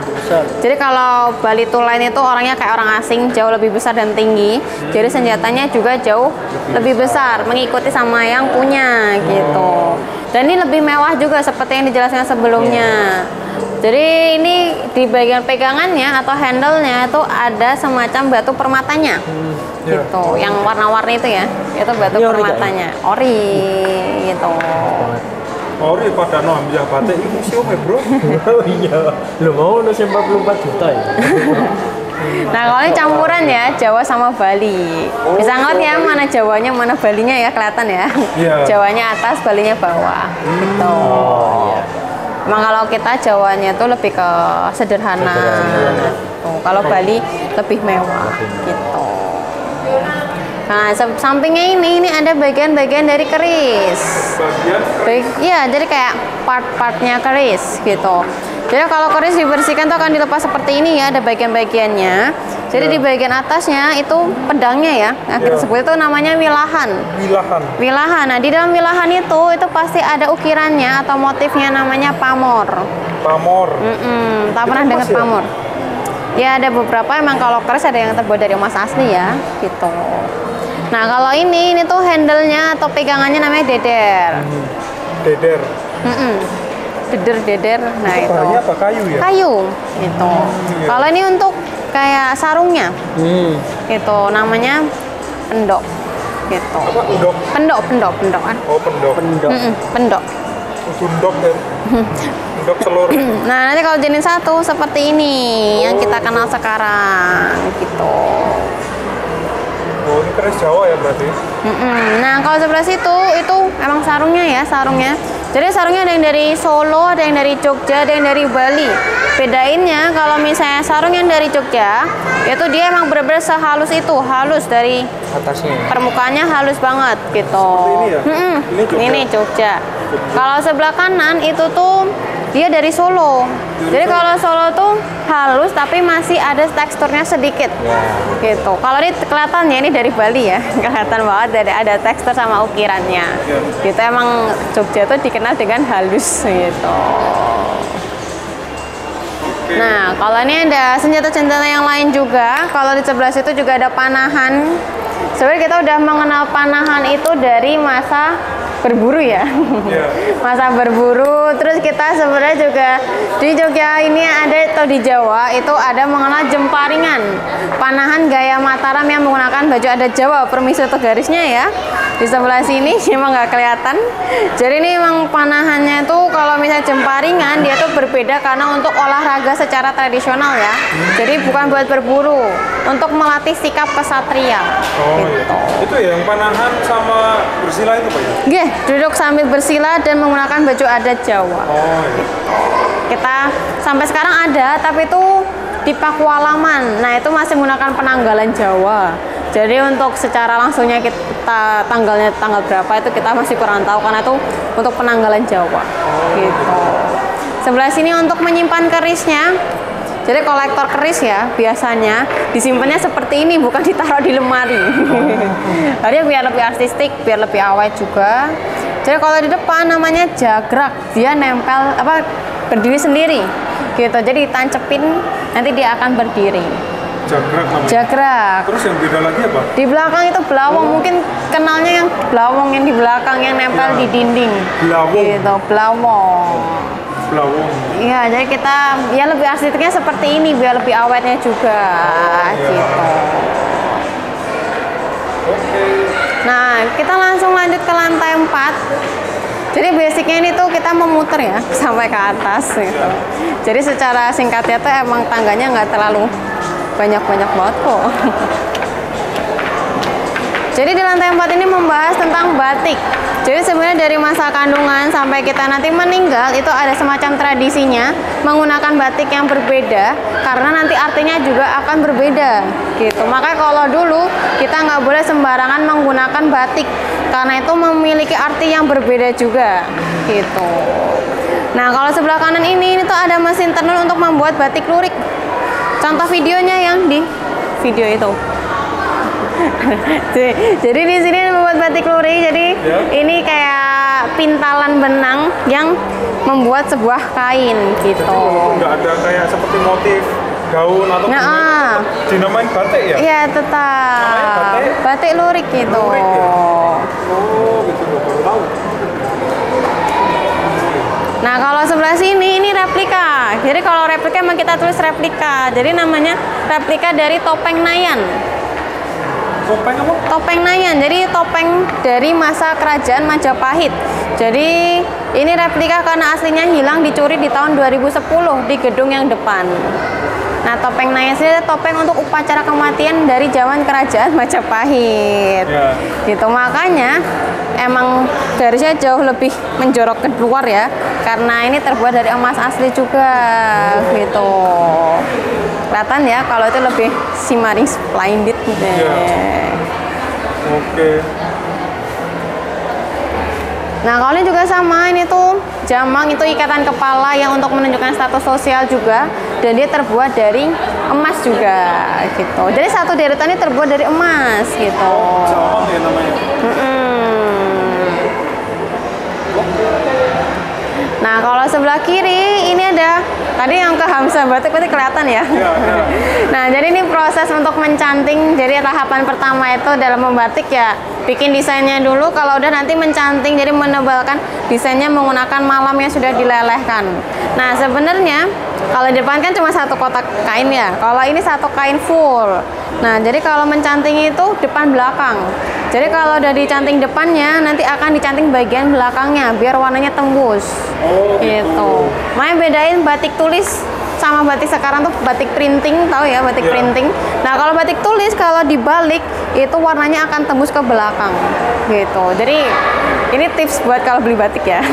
Jadi kalau Bali Tulen itu orangnya kayak orang asing, jauh lebih besar dan tinggi. Jadi senjatanya juga jauh lebih besar, mengikuti sama yang punya gitu. Dan ini lebih mewah juga seperti yang dijelaskan sebelumnya. Jadi ini di bagian pegangannya atau handle-nya itu ada semacam batu permatanya, gitu. Yang warna-warni itu ya, itu batu permatanya, ori, gitu. Ori pada no ambil batik ini museum ya bro? Oh iya, lo mau udah 44 juta ya? Nah kalau ini campuran ya, Jawa sama Bali. Bisa ngeliat ya mana Jawanya, mana Balinya ya, kelihatan ya. Jawanya atas, Balinya bawah, gitu. Emang kalau kita Jawanya tuh lebih ke sederhana. Kalau Bali lebih mewah gitu. Nah, sampingnya ini ada bagian-bagian dari keris. Iya, jadi kayak part-partnya keris gitu. Jadi kalau keris dibersihkan tuh akan dilepas seperti ini ya, ada bagian-bagiannya. Jadi di bagian atasnya itu pedangnya ya, yang kita sebut itu namanya wilahan. Wilahan. Nah di dalam wilahan itu pasti ada ukirannya atau motifnya, namanya pamor. Tak pernah dengar pamor? Ya ada beberapa, emang kalau keris ada yang terbuat dari emas asli ya, gitu. Nah kalau ini tuh handle-nya atau pegangannya namanya deder. Deder. Nah itu. Bahannya apa, kayu ya? Kayu, gitu. Kalau ini untuk kayak sarungnya, gitu. Namanya pendok, gitu. Apa undok? Pendok kan? Oh pendok. Pendok. Undok ya. Undok telur. Nah nanti kalau jenis satu seperti ini yang kita kenal sekarang, gitu. Oh ini keris Jawa ya berarti? Nah kalau sebelah situ itu emang sarungnya ya, sarungnya. Jadi sarungnya ada yang dari Solo, ada yang dari Jogja, ada yang dari Bali. Bedainnya kalau misalnya sarung yang dari Jogja, itu dia emang benar-benar sehalus itu, halus dari Atasnya. permukaannya halus banget gitu. Ini Jogja. Kalau sebelah kanan itu tuh dia dari Solo. Jadi kalau Solo tuh halus tapi masih ada teksturnya sedikit. Gitu. Kalau ini kelihatannya ini dari Bali ya. Kelihatan banget ada tekstur sama ukirannya. Gitu emang Jogja tuh dikenal dengan halus gitu. Nah, kalau ini ada senjata-senjata yang lain juga. Kalau di sebelah situ juga ada panahan. Sebenarnya kita udah mengenal panahan itu dari masa berburu ya. Masa berburu. Terus kita sebenarnya juga di Jogja ini ada, atau di Jawa itu ada mengenal jemparingan. Panahan gaya Mataram yang menggunakan baju adat Jawa. Permisi untuk garisnya ya. Di sebelah sini emang nggak kelihatan. Jadi ini emang panahannya itu kalau misalnya jemparingan dia tuh berbeda karena untuk olahraga secara tradisional ya. Jadi bukan buat berburu, untuk melatih sikap kesatria. Gitu. Itu ya yang panahan sama bersila itu Pak ya? Duduk sambil bersila dan menggunakan baju adat Jawa. Kita sampai sekarang ada, tapi itu di Pakualaman. Nah itu masih menggunakan penanggalan Jawa. Jadi untuk secara langsungnya kita tanggal berapa itu kita masih kurang tahu karena itu untuk penanggalan Jawa. Gitu. Sebelah sini untuk menyimpan kerisnya. Jadi kolektor keris ya biasanya disimpannya seperti ini, bukan ditaruh di lemari. Jadi biar lebih artistik, biar lebih awet juga. Jadi kalau di depan namanya jagrak, dia nempel berdiri sendiri gitu. Jadi ditancepin nanti dia akan berdiri. Jagrak namanya? Jagrak. Terus yang beda lagi apa? Di belakang itu belawong, mungkin kenalnya yang belawong yang di belakang yang nempel di dinding. Belawong? Gitu, belawong. Iya, jadi kita ya lebih arsiteknya seperti ini biar lebih awetnya juga gitu. Nah, kita langsung lanjut ke lantai 4. Jadi basicnya ini tuh kita memutar ya sampai ke atas gitu. Jadi secara singkatnya tuh emang tangganya nggak terlalu banyak-banyak banget kok. Jadi di lantai 4 ini membahas tentang batik. Jadi sebenarnya dari masa kandungan sampai kita nanti meninggal itu ada semacam tradisinya menggunakan batik yang berbeda karena nanti artinya juga akan berbeda gitu. Makanya kalau dulu kita nggak boleh sembarangan menggunakan batik karena itu memiliki arti yang berbeda juga gitu. Nah kalau sebelah kanan ini tuh ada mesin tenun untuk membuat batik lurik. Contoh videonya yang di video itu. Jadi di sini membuat batik lurik. Jadi ini kayak pintalan benang yang membuat sebuah kain gitu. Nggak ada kayak seperti motif gaun atau dinamain batik ya? Iya tetap batik lurik gitu. Lurik, ya? Oh gitu, baru tahu. Nah kalau sebelah sini ini replika. Jadi kalau replika emang kita tulis replika. Jadi namanya replika dari topeng Nayan. Topeng apa? Topeng Nayan, jadi topeng dari masa kerajaan Majapahit. Jadi ini replika karena aslinya hilang dicuri di tahun 2010 di gedung yang depan. Nah topeng Nayan ini topeng untuk upacara kematian dari zaman kerajaan Majapahit. Ya. Gitu makanya emang garisnya jauh lebih menjorok ke luar ya, karena ini terbuat dari emas asli juga gitu. Kelihatan ya kalau itu lebih shimmering splendid gitu. Yeah. Oke. Nah kalau ini juga sama, ini tuh jamang itu ikatan kepala yang untuk menunjukkan status sosial juga, dan dia terbuat dari emas juga gitu. Jadi satu deretan ini terbuat dari emas gitu. Jamang ya namanya. Nah kalau sebelah kiri ini ada tadi yang ke Hamzah batik berarti kelihatan ya. Nah jadi ini proses untuk mencanting. Jadi tahapan pertama itu dalam membatik ya bikin desainnya dulu. Kalau udah nanti mencanting jadi menebalkan desainnya menggunakan malam yang sudah dilelehkan. Nah sebenarnya kalau di depan kan cuma satu kotak kain ya. Kalau ini satu kain full. Nah jadi kalau mencanting itu depan belakang. Jadi kalau udah dicanting depannya, nanti akan dicanting bagian belakangnya biar warnanya tembus. Oh, gitu. Makanya bedain batik tulis sama batik sekarang tuh batik printing, tahu ya batik printing. Nah kalau batik tulis kalau dibalik itu warnanya akan tembus ke belakang. Gitu. Jadi ini tips buat kalau beli batik ya.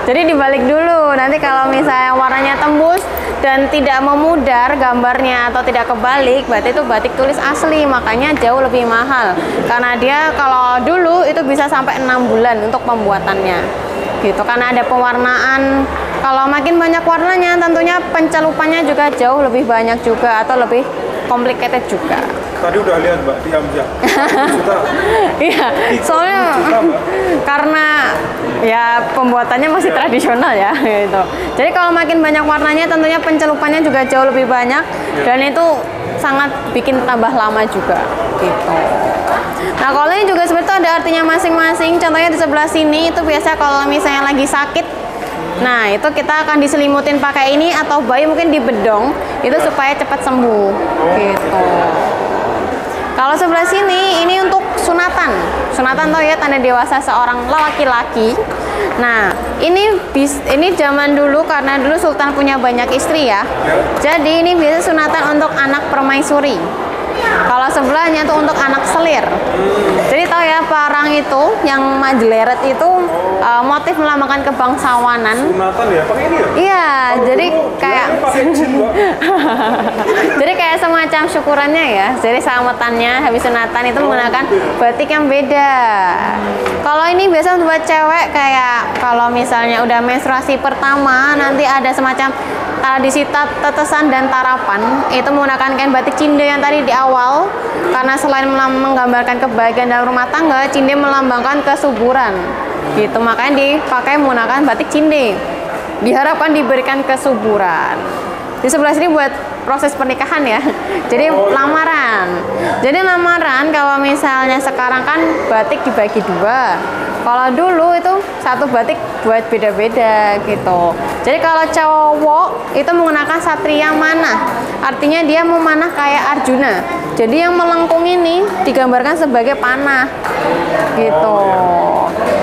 Jadi dibalik dulu. Nanti kalau misalnya warnanya tembus dan tidak memudar gambarnya atau tidak kebalik, berarti itu batik tulis asli, makanya jauh lebih mahal karena dia kalau dulu itu bisa sampai 6 bulan untuk pembuatannya gitu, karena ada pewarnaan. Kalau makin banyak warnanya tentunya pencelupannya juga jauh lebih banyak juga atau lebih complicated juga. Tadi udah lihat Mbak di Hamzah. Iya, soalnya karena ya pembuatannya masih tradisional ya gitu. Jadi kalau makin banyak warnanya tentunya pencelupannya juga jauh lebih banyak dan itu sangat bikin tambah lama juga gitu. Nah kalau ini juga sebenarnya ada artinya masing-masing. Contohnya di sebelah sini itu biasa kalau misalnya lagi sakit, nah itu kita akan diselimutin pakai ini atau bayi mungkin dibedong itu supaya cepat sembuh gitu. Kalau sebelah sini ini untuk sunatan. Sunatan tau ya tanda dewasa seorang laki-laki. Nah, ini zaman dulu karena dulu sultan punya banyak istri ya. Jadi ini biasa sunatan untuk anak permaisuri. Kalau sebelahnya tuh untuk anak selir. Jadi tahu ya parang itu yang majleret itu motif melambangkan kebangsawanan. Sunatan ya, pakai ini ya? Iya, jadi kayak jadi kayak semacam syukurannya ya. Jadi selamatannya habis sunatan itu menggunakan batik yang beda. Kalau ini biasa buat cewek kayak kalau misalnya udah menstruasi pertama nanti ada semacam tradisi tetesan dan tarapan, itu menggunakan kain batik cinde yang tadi di awal, karena selain menggambarkan kebahagiaan dalam rumah tangga, cinde melambangkan kesuburan gitu, makanya dipakai menggunakan batik cinde, diharapkan diberikan kesuburan. Di sebelah sini buat proses pernikahan ya, jadi lamaran. Jadi lamaran kalau misalnya sekarang kan batik dibagi dua, Kalau dulu itu satu batik buat beda-beda gitu. Jadi kalau cowok itu menggunakan satria manah, artinya dia memanah kayak Arjuna. Jadi yang melengkung ini digambarkan sebagai panah gitu.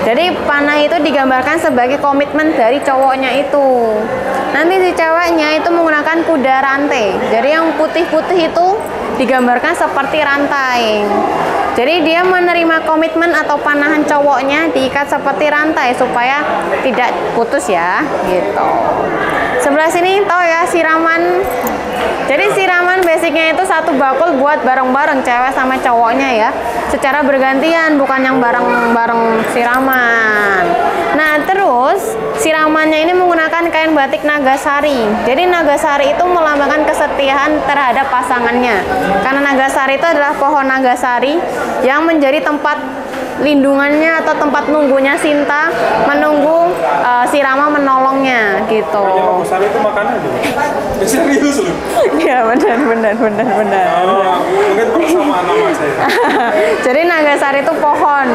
Jadi panah itu digambarkan sebagai komitmen dari cowoknya itu. Nanti si ceweknya itu menggunakan kuda rantai. Jadi yang putih-putih itu digambarkan seperti rantai. Jadi dia menerima komitmen atau panahan cowoknya diikat seperti rantai supaya tidak putus ya, gitu. Sebelah sini tahu ya siraman. Jadi siraman basicnya itu satu bakul buat bareng-bareng cewek sama cowoknya ya, secara bergantian, bukan yang bareng-bareng siraman. Nah terus siramannya ini menggunakan kain batik Nagasari. Jadi Nagasari itu melambangkan kesetiaan terhadap pasangannya. Karena Nagasari itu adalah pohon Nagasari yang menjadi tempat lindungannya atau tempat nunggunya Sinta menunggu si Rama menolongnya gitu. Nagasari itu makanan juga. Serius loh. Iya benar. Mungkin persamaan nama saya. Jadi Nagasari itu pohon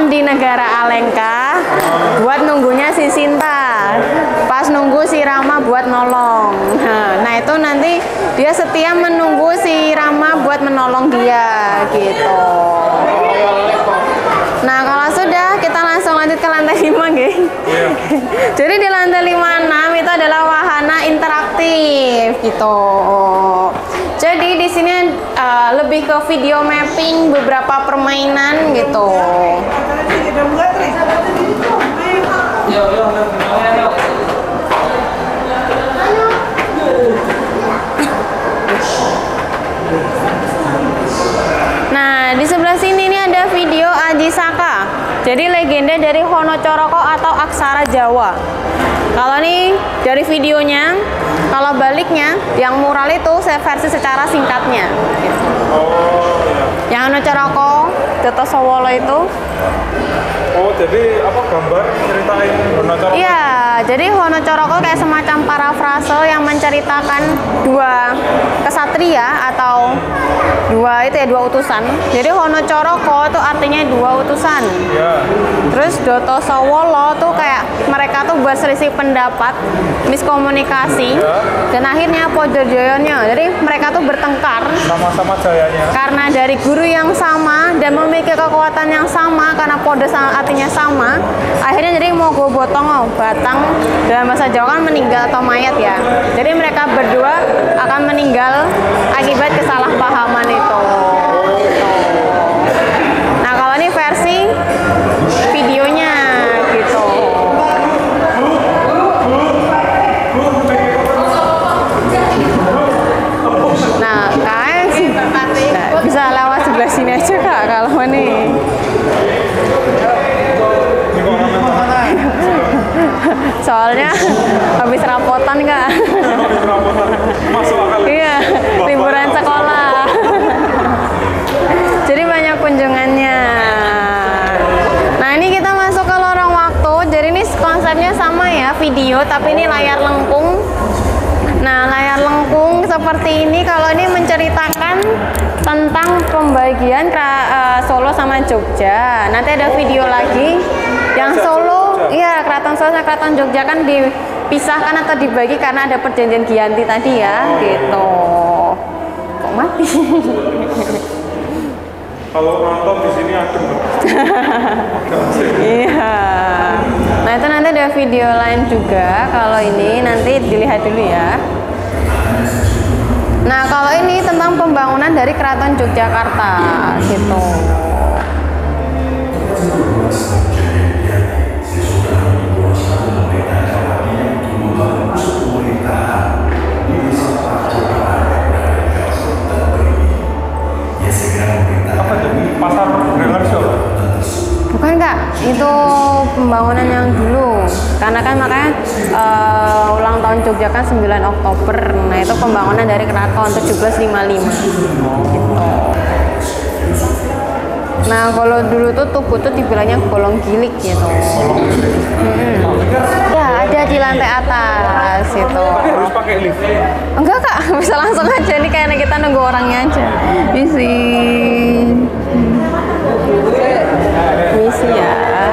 di negara Alengka buat nunggunya si Sinta. Pas nunggu si Rama buat nolong. Nah itu nanti dia setia menunggu si Rama buat menolong dia gitu. Nah kalau sudah kita langsung lanjut ke lantai 5 nggih. Jadi di lantai 56 itu adalah wahana interaktif gitu. Jadi di sini lebih ke video mapping beberapa permainan gitu. Nah, di sebelah sini ini ada video Aji Saka. Jadi legenda dari Honocoroko atau aksara Jawa. Kalau ini dari videonya, kalau baliknya yang mural itu saya versi secara singkatnya. Gitu. Yang Honocoroko, Dotosowoolo itu. Oh, jadi apa gambar ceritain Honocoroko? Iya, jadi Honocoroko kayak semacam parafrase yang menceritakan dua kesatria atau dua utusan. Jadi Honocoroko itu artinya dua utusan. Ya. Terus Dotosowoolo tuh kayak mereka tuh buat selisih pendapat, miskomunikasi, dan akhirnya Pojojoyonya. Jadi mereka tuh bertengkar Sama-sama jayanya. karena dari guru yang sama dan memiliki kekuatan yang sama karena Podo artinya sama. Akhirnya jadi Mogobotongo, batang dalam bahasa Jawa kan meninggal atau mayat ya. Jadi mereka berdua akan meninggal akibat kesalahpahaman itu. Nah kalau ini versi videonya gitu. Nah kalian sih bisa lewat sebelah sini aja kak kalau ini. Soalnya habis rapotan kak. Masuk akal. Iya, liburan sekolah. Jadi banyak kunjungannya. Nah ini kita masuk ke lorong waktu. Jadi ini konsepnya sama ya, video, tapi ini layar lengkung. Nah layar lengkung seperti ini, kalau ini menceritakan tentang pembagian Solo sama Jogja. Nanti ada video lagi yang Solo, iya Keraton Solo sama Keraton Jogja kan dipisahkan atau dibagi karena ada perjanjian Giyanti tadi ya, gitu. Kok mati? Kalau nonton di sini adem. Iya. Nah itu nanti ada video lain juga. Kalau ini nanti dilihat dulu ya. Nah kalau ini tentang pembangunan dari Keraton Yogyakarta gitu. Apa itu? Pasar Rengarso? Bukan kak, itu pembangunan yang dulu. Karena kan makanya ulang tahun Jogja kan 9 Oktober. Nah itu pembangunan dari Keraton 1755 gitu. Nah kalau dulu tuh tubuh tuh dibilangnya golong gilik gitu. Ya ada di lantai atas gitu. Tapi harus pakai lift. Enggak kak, bisa langsung aja nih karena kita nunggu orangnya aja. Misi ya.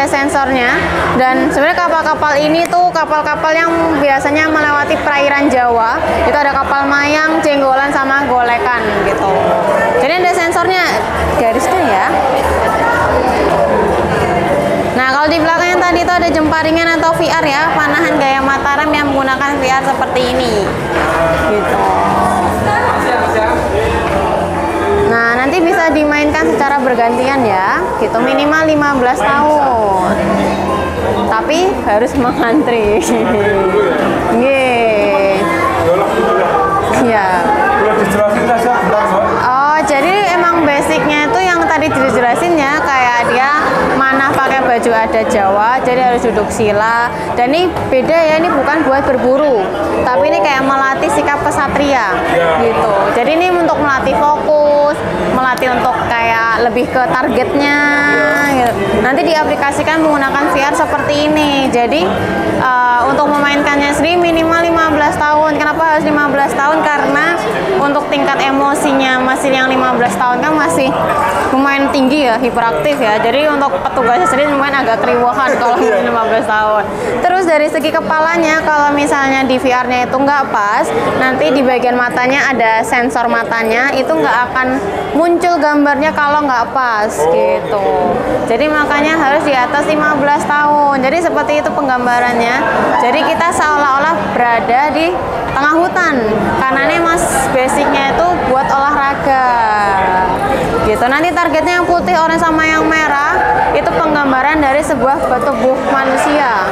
ada sensornya. Dan sebenarnya kapal-kapal ini tuh kapal-kapal yang biasanya melewati perairan Jawa. Itu ada kapal mayang, jenggolan, sama golekan gitu. Jadi ada sensornya garisnya ya. Nah, kalau di belakangnya tadi itu ada jemparingan atau VR ya, panahan gaya Mataram yang menggunakan VR seperti ini. Gitu. Nah, nanti bisa dimainkan secara bergantian ya. Gitu, minimal 15 tahun. Tapi harus mengantri. Nggih. Iya. Boleh dijelasin saja bentar, Mbak? Oh, jadi emang basicnya itu yang tadi dijelasin ya, kayak dia manah pakai baju adat Jawa, jadi harus duduk sila. Dan ini beda ya, ini bukan buat berburu, tapi ini kayak melatih sikap kesatria gitu. Jadi ini untuk melatih fokus, melatih untuk kayak lebih ke targetnya gitu. Nanti diaplikasikan menggunakan VR seperti ini. Jadi untuk memainkannya sendiri minimal 15 tahun. Kenapa harus 15 tahun? Karena untuk tingkat emosinya masih yang 15 tahun kan masih lumayan tinggi ya, hiperaktif ya. Jadi untuk petugasnya sendiri lumayan agak keriuhan kalau 15 tahun. Terus dari segi kepalanya, kalau misalnya di VR-nya itu nggak pas, nanti di bagian matanya ada sensor matanya, itu nggak akan muncul gambarnya kalau nggak pas gitu. Jadi makanya harus di atas 15 tahun. Jadi seperti itu penggambarannya. Jadi kita seolah-olah berada di tengah hutan. Kanannya mas basicnya itu buat olahraga gitu. Nanti targetnya yang putih, orange, sama yang merah itu penggambaran dari sebuah tubuh manusia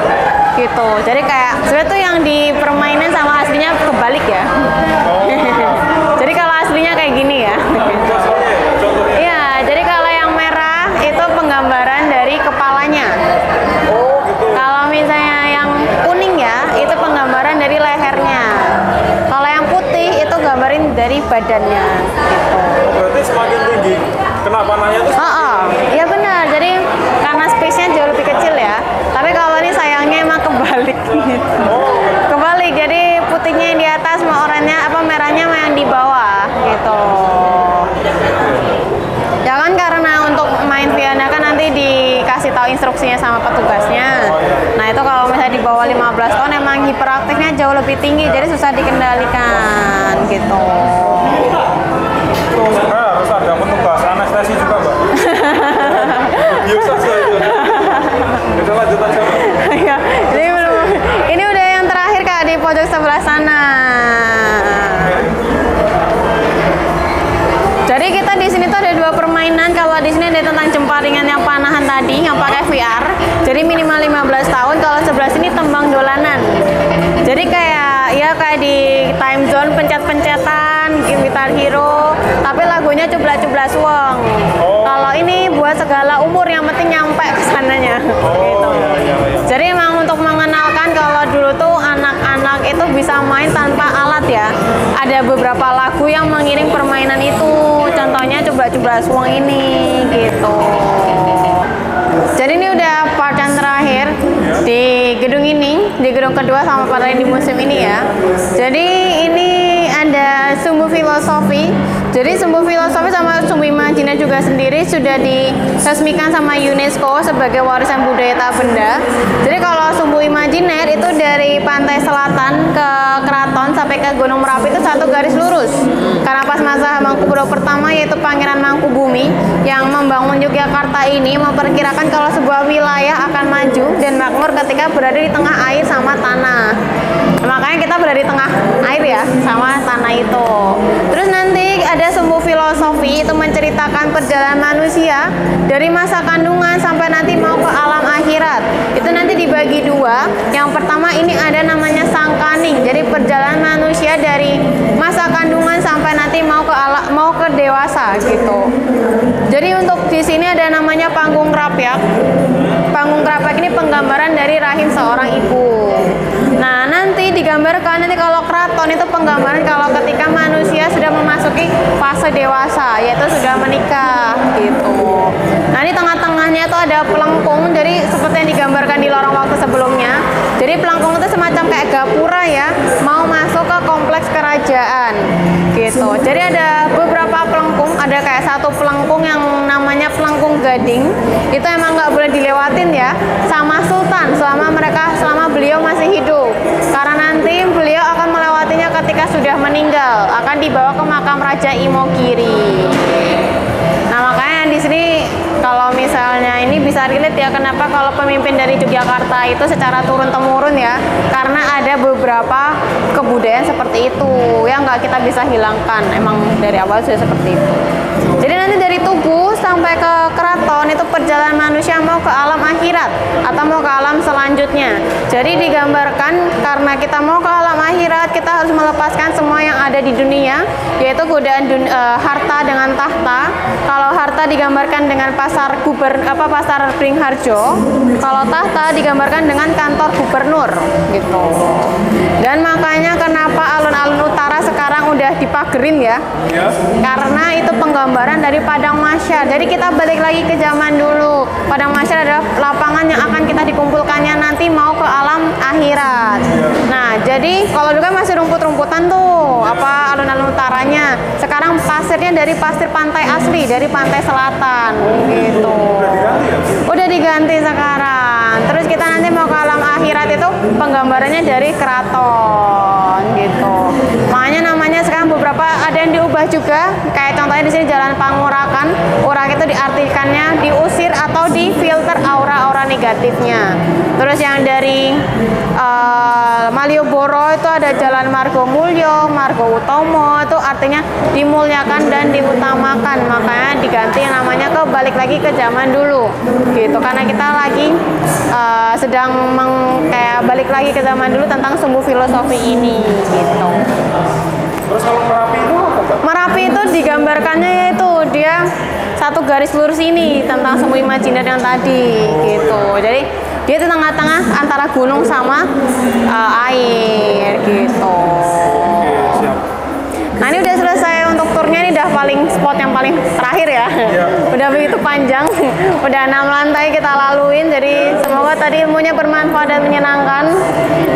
gitu. Jadi kayak sebenarnya tuh yang di permainan sama aslinya kebalik ya. Jadi kalau aslinya kayak gini ya. Iya, jadi kalau yang merah itu penggambaran dari kepalanya. Kalau misalnya yang kuning ya, itu penggambaran dari lehernya. Kalau yang putih itu gambarin dari badannya gitu. Berarti semakin tinggi, kenapa nanya itu? Iya benar. Jadi karena space-nya jauh lebih kecil ya. Tapi kalau ini sayangnya emang kebalik gitu. Kebalik. Jadi putihnya yang di atas, sama oranye merahnya yang di bawah gitu. Jangan karena untuk main Viana kan nanti dikasih tahu instruksinya sama petugasnya. Nah itu kalau misalnya di bawah 15 tahun emang hiperaktifnya jauh lebih tinggi, jadi susah dikendalikan gitu. Terus harus ada petugas anestesi juga, Mbak. Biasa saja itu. Kita lanjut aja, Mbak. Ya, ini udah yang terakhir Kak di pojok sebelah sana. Jadi kita di sini tuh ada dua permainan. Kalau di sini ada tentang jemparingan yang panahan tadi yang pakai VR. Jadi minimal 15 tahun. Kalau sebelah sini tembang dolanan. Jadi kayak di time zone pencet-pencetan, Guitar Hero, tapi lagunya cubla-cubla suweng. Kalau ini buat segala umur, yang penting nyampe ke sananya. Gitu. Jadi emang untuk mengenalkan kalau dulu tuh anak-anak itu bisa main tanpa alat ya. Ada beberapa lagu yang mengiring permainan itu. Contohnya cubla-cubla suweng ini gitu. Jadi ini udah part yang terakhir di gedung ini, di gedung kedua sama part lain di museum ini ya. Jadi ini ada sumbu filosofi. Jadi sumbu filosofi sama sumbu imajiner juga sendiri sudah diresmikan sama UNESCO sebagai warisan budaya tak benda. Jadi kalau sumbu imajiner itu dari pantai selatan ke keraton sampai ke Gunung Merapi itu satu garis lurus. Karena pas masa Mangkubumi pertama yaitu Pangeran Mangkubumi yang membangun Yogyakarta ini memperkirakan kalau sebuah wilayah akan maju dan makmur ketika berada di tengah air sama tanah. Makanya kita berada di tengah air ya sama tanah itu. Terus nanti ada sumbu filosofi itu menceritakan perjalanan manusia dari masa kandungan sampai nanti mau ke alam akhirat. Itu nanti dibagi dua. Yang pertama ini ada namanya Sangkaning. Jadi perjalanan manusia dari masa kandungan sampai nanti mau ke dewasa gitu. Jadi untuk di sini ada namanya panggung krapyak. Panggung krapyak ini penggambaran dari rahim seorang ibu. Nah, nanti digambarkan nanti kalau keraton itu penggambaran kalau ketika manusia sudah memasuki fase dewasa, yaitu sudah menikah gitu. Nah, di tengah-tengahnya itu ada pelengkung, jadi seperti yang digambarkan di lorong waktu sebelumnya. Jadi pelengkung itu semacam kayak gapura ya, mau masuk ke kompleks kerajaan gitu. Jadi ada beberapa pelengkung, ada kayak satu pelengkung yang namanya pelengkung Gading itu emang nggak boleh dilewatin ya sama Sultan selama beliau masih hidup, karena nanti beliau akan melewatinya ketika sudah meninggal, akan dibawa ke makam Raja Imogiri. Nah makanya di sini kalau misalnya ini bisa relate ya, kenapa kalau pemimpin dari Yogyakarta itu secara turun-temurun ya, karena ada beberapa kebudayaan seperti itu yang nggak kita bisa hilangkan, emang dari awal sudah seperti itu. Jadi nanti dari Tugu sampai ke keraton itu perjalanan manusia mau ke alam akhirat atau mau ke alam selanjutnya. Jadi digambarkan karena kita mau ke alam akhirat, kita harus melepaskan semua yang ada di dunia, yaitu godaan harta dengan tahta. Kalau harta digambarkan dengan pasar Beringharjo, kalau tahta digambarkan dengan kantor gubernur gitu. Dan makanya kenapa alun-alun utara sekarang udah dipagerin ya, karena itu penggambaran dari Padang Mahsyar. Jadi kita balik lagi ke zaman dulu. Padang Mahsyar adalah lapangan yang akan kita dikumpulkannya nanti mau ke alam akhirat. Nah, jadi kalau dulu kan masih rumput-rumputan tuh, alun-alun utaranya. Sekarang pasirnya dari pasir pantai asli, dari pantai selatan gitu. Udah diganti sekarang. Terus kita nanti mau ke alam akhirat itu penggambarannya dari keraton gitu. Makanya namanya sekarang beberapa ada yang diubah juga, kayak contohnya di sini Jalan Pangurakan. Urak itu diartikannya diusir atau difilter aura-aura negatifnya. Terus yang dari Malioboro itu ada Jalan Margomulyo, Margo Utomo, itu artinya dimuliakan dan diutamakan. Makanya diganti namanya ke balik lagi ke zaman dulu gitu, karena kita lagi sedang kayak balik lagi ke zaman dulu tentang sumbu filosofi ini gitu. Terus kalau Merapi itu apa, Mbak? Merapi itu digambarkannya yaitu dia satu garis lurus ini tentang sumbu imajiner yang tadi gitu. Jadi dia di tengah-tengah antara gunung sama air gitu. Oke, siap. Nah ini udah selesai untuk turnya, ini udah spot yang paling terakhir ya. Udah begitu panjang, udah 6 lantai kita laluin. Jadi semoga tadi ilmunya bermanfaat dan menyenangkan,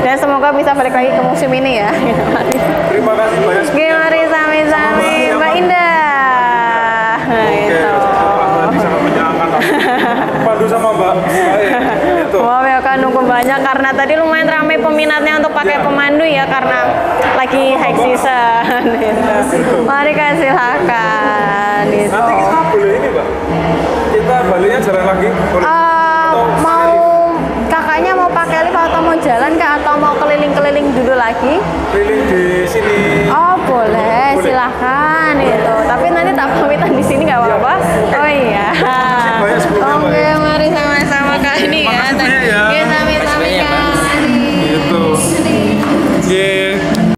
dan semoga bisa balik lagi ke museum ini ya. Terima kasih banyak. Mari sami-sami Mbak Indah. Nah, itu. Tadi sangat menyenangkan. Pandu sama Mbak. Itu. Wow ya kan nunggu banyak karena tadi lumayan ramai peminatnya untuk pakai pemandu ya, karena lagi high season. Gitu. Mari kasih silakan. Gitu. Nanti kita boleh ini, Mbak. Kita baliknya jalan lagi. Boleh. Mau kakaknya mau pakai lift atau mau jalan kah, atau mau keliling-keliling dulu lagi? Keliling di sini. Oh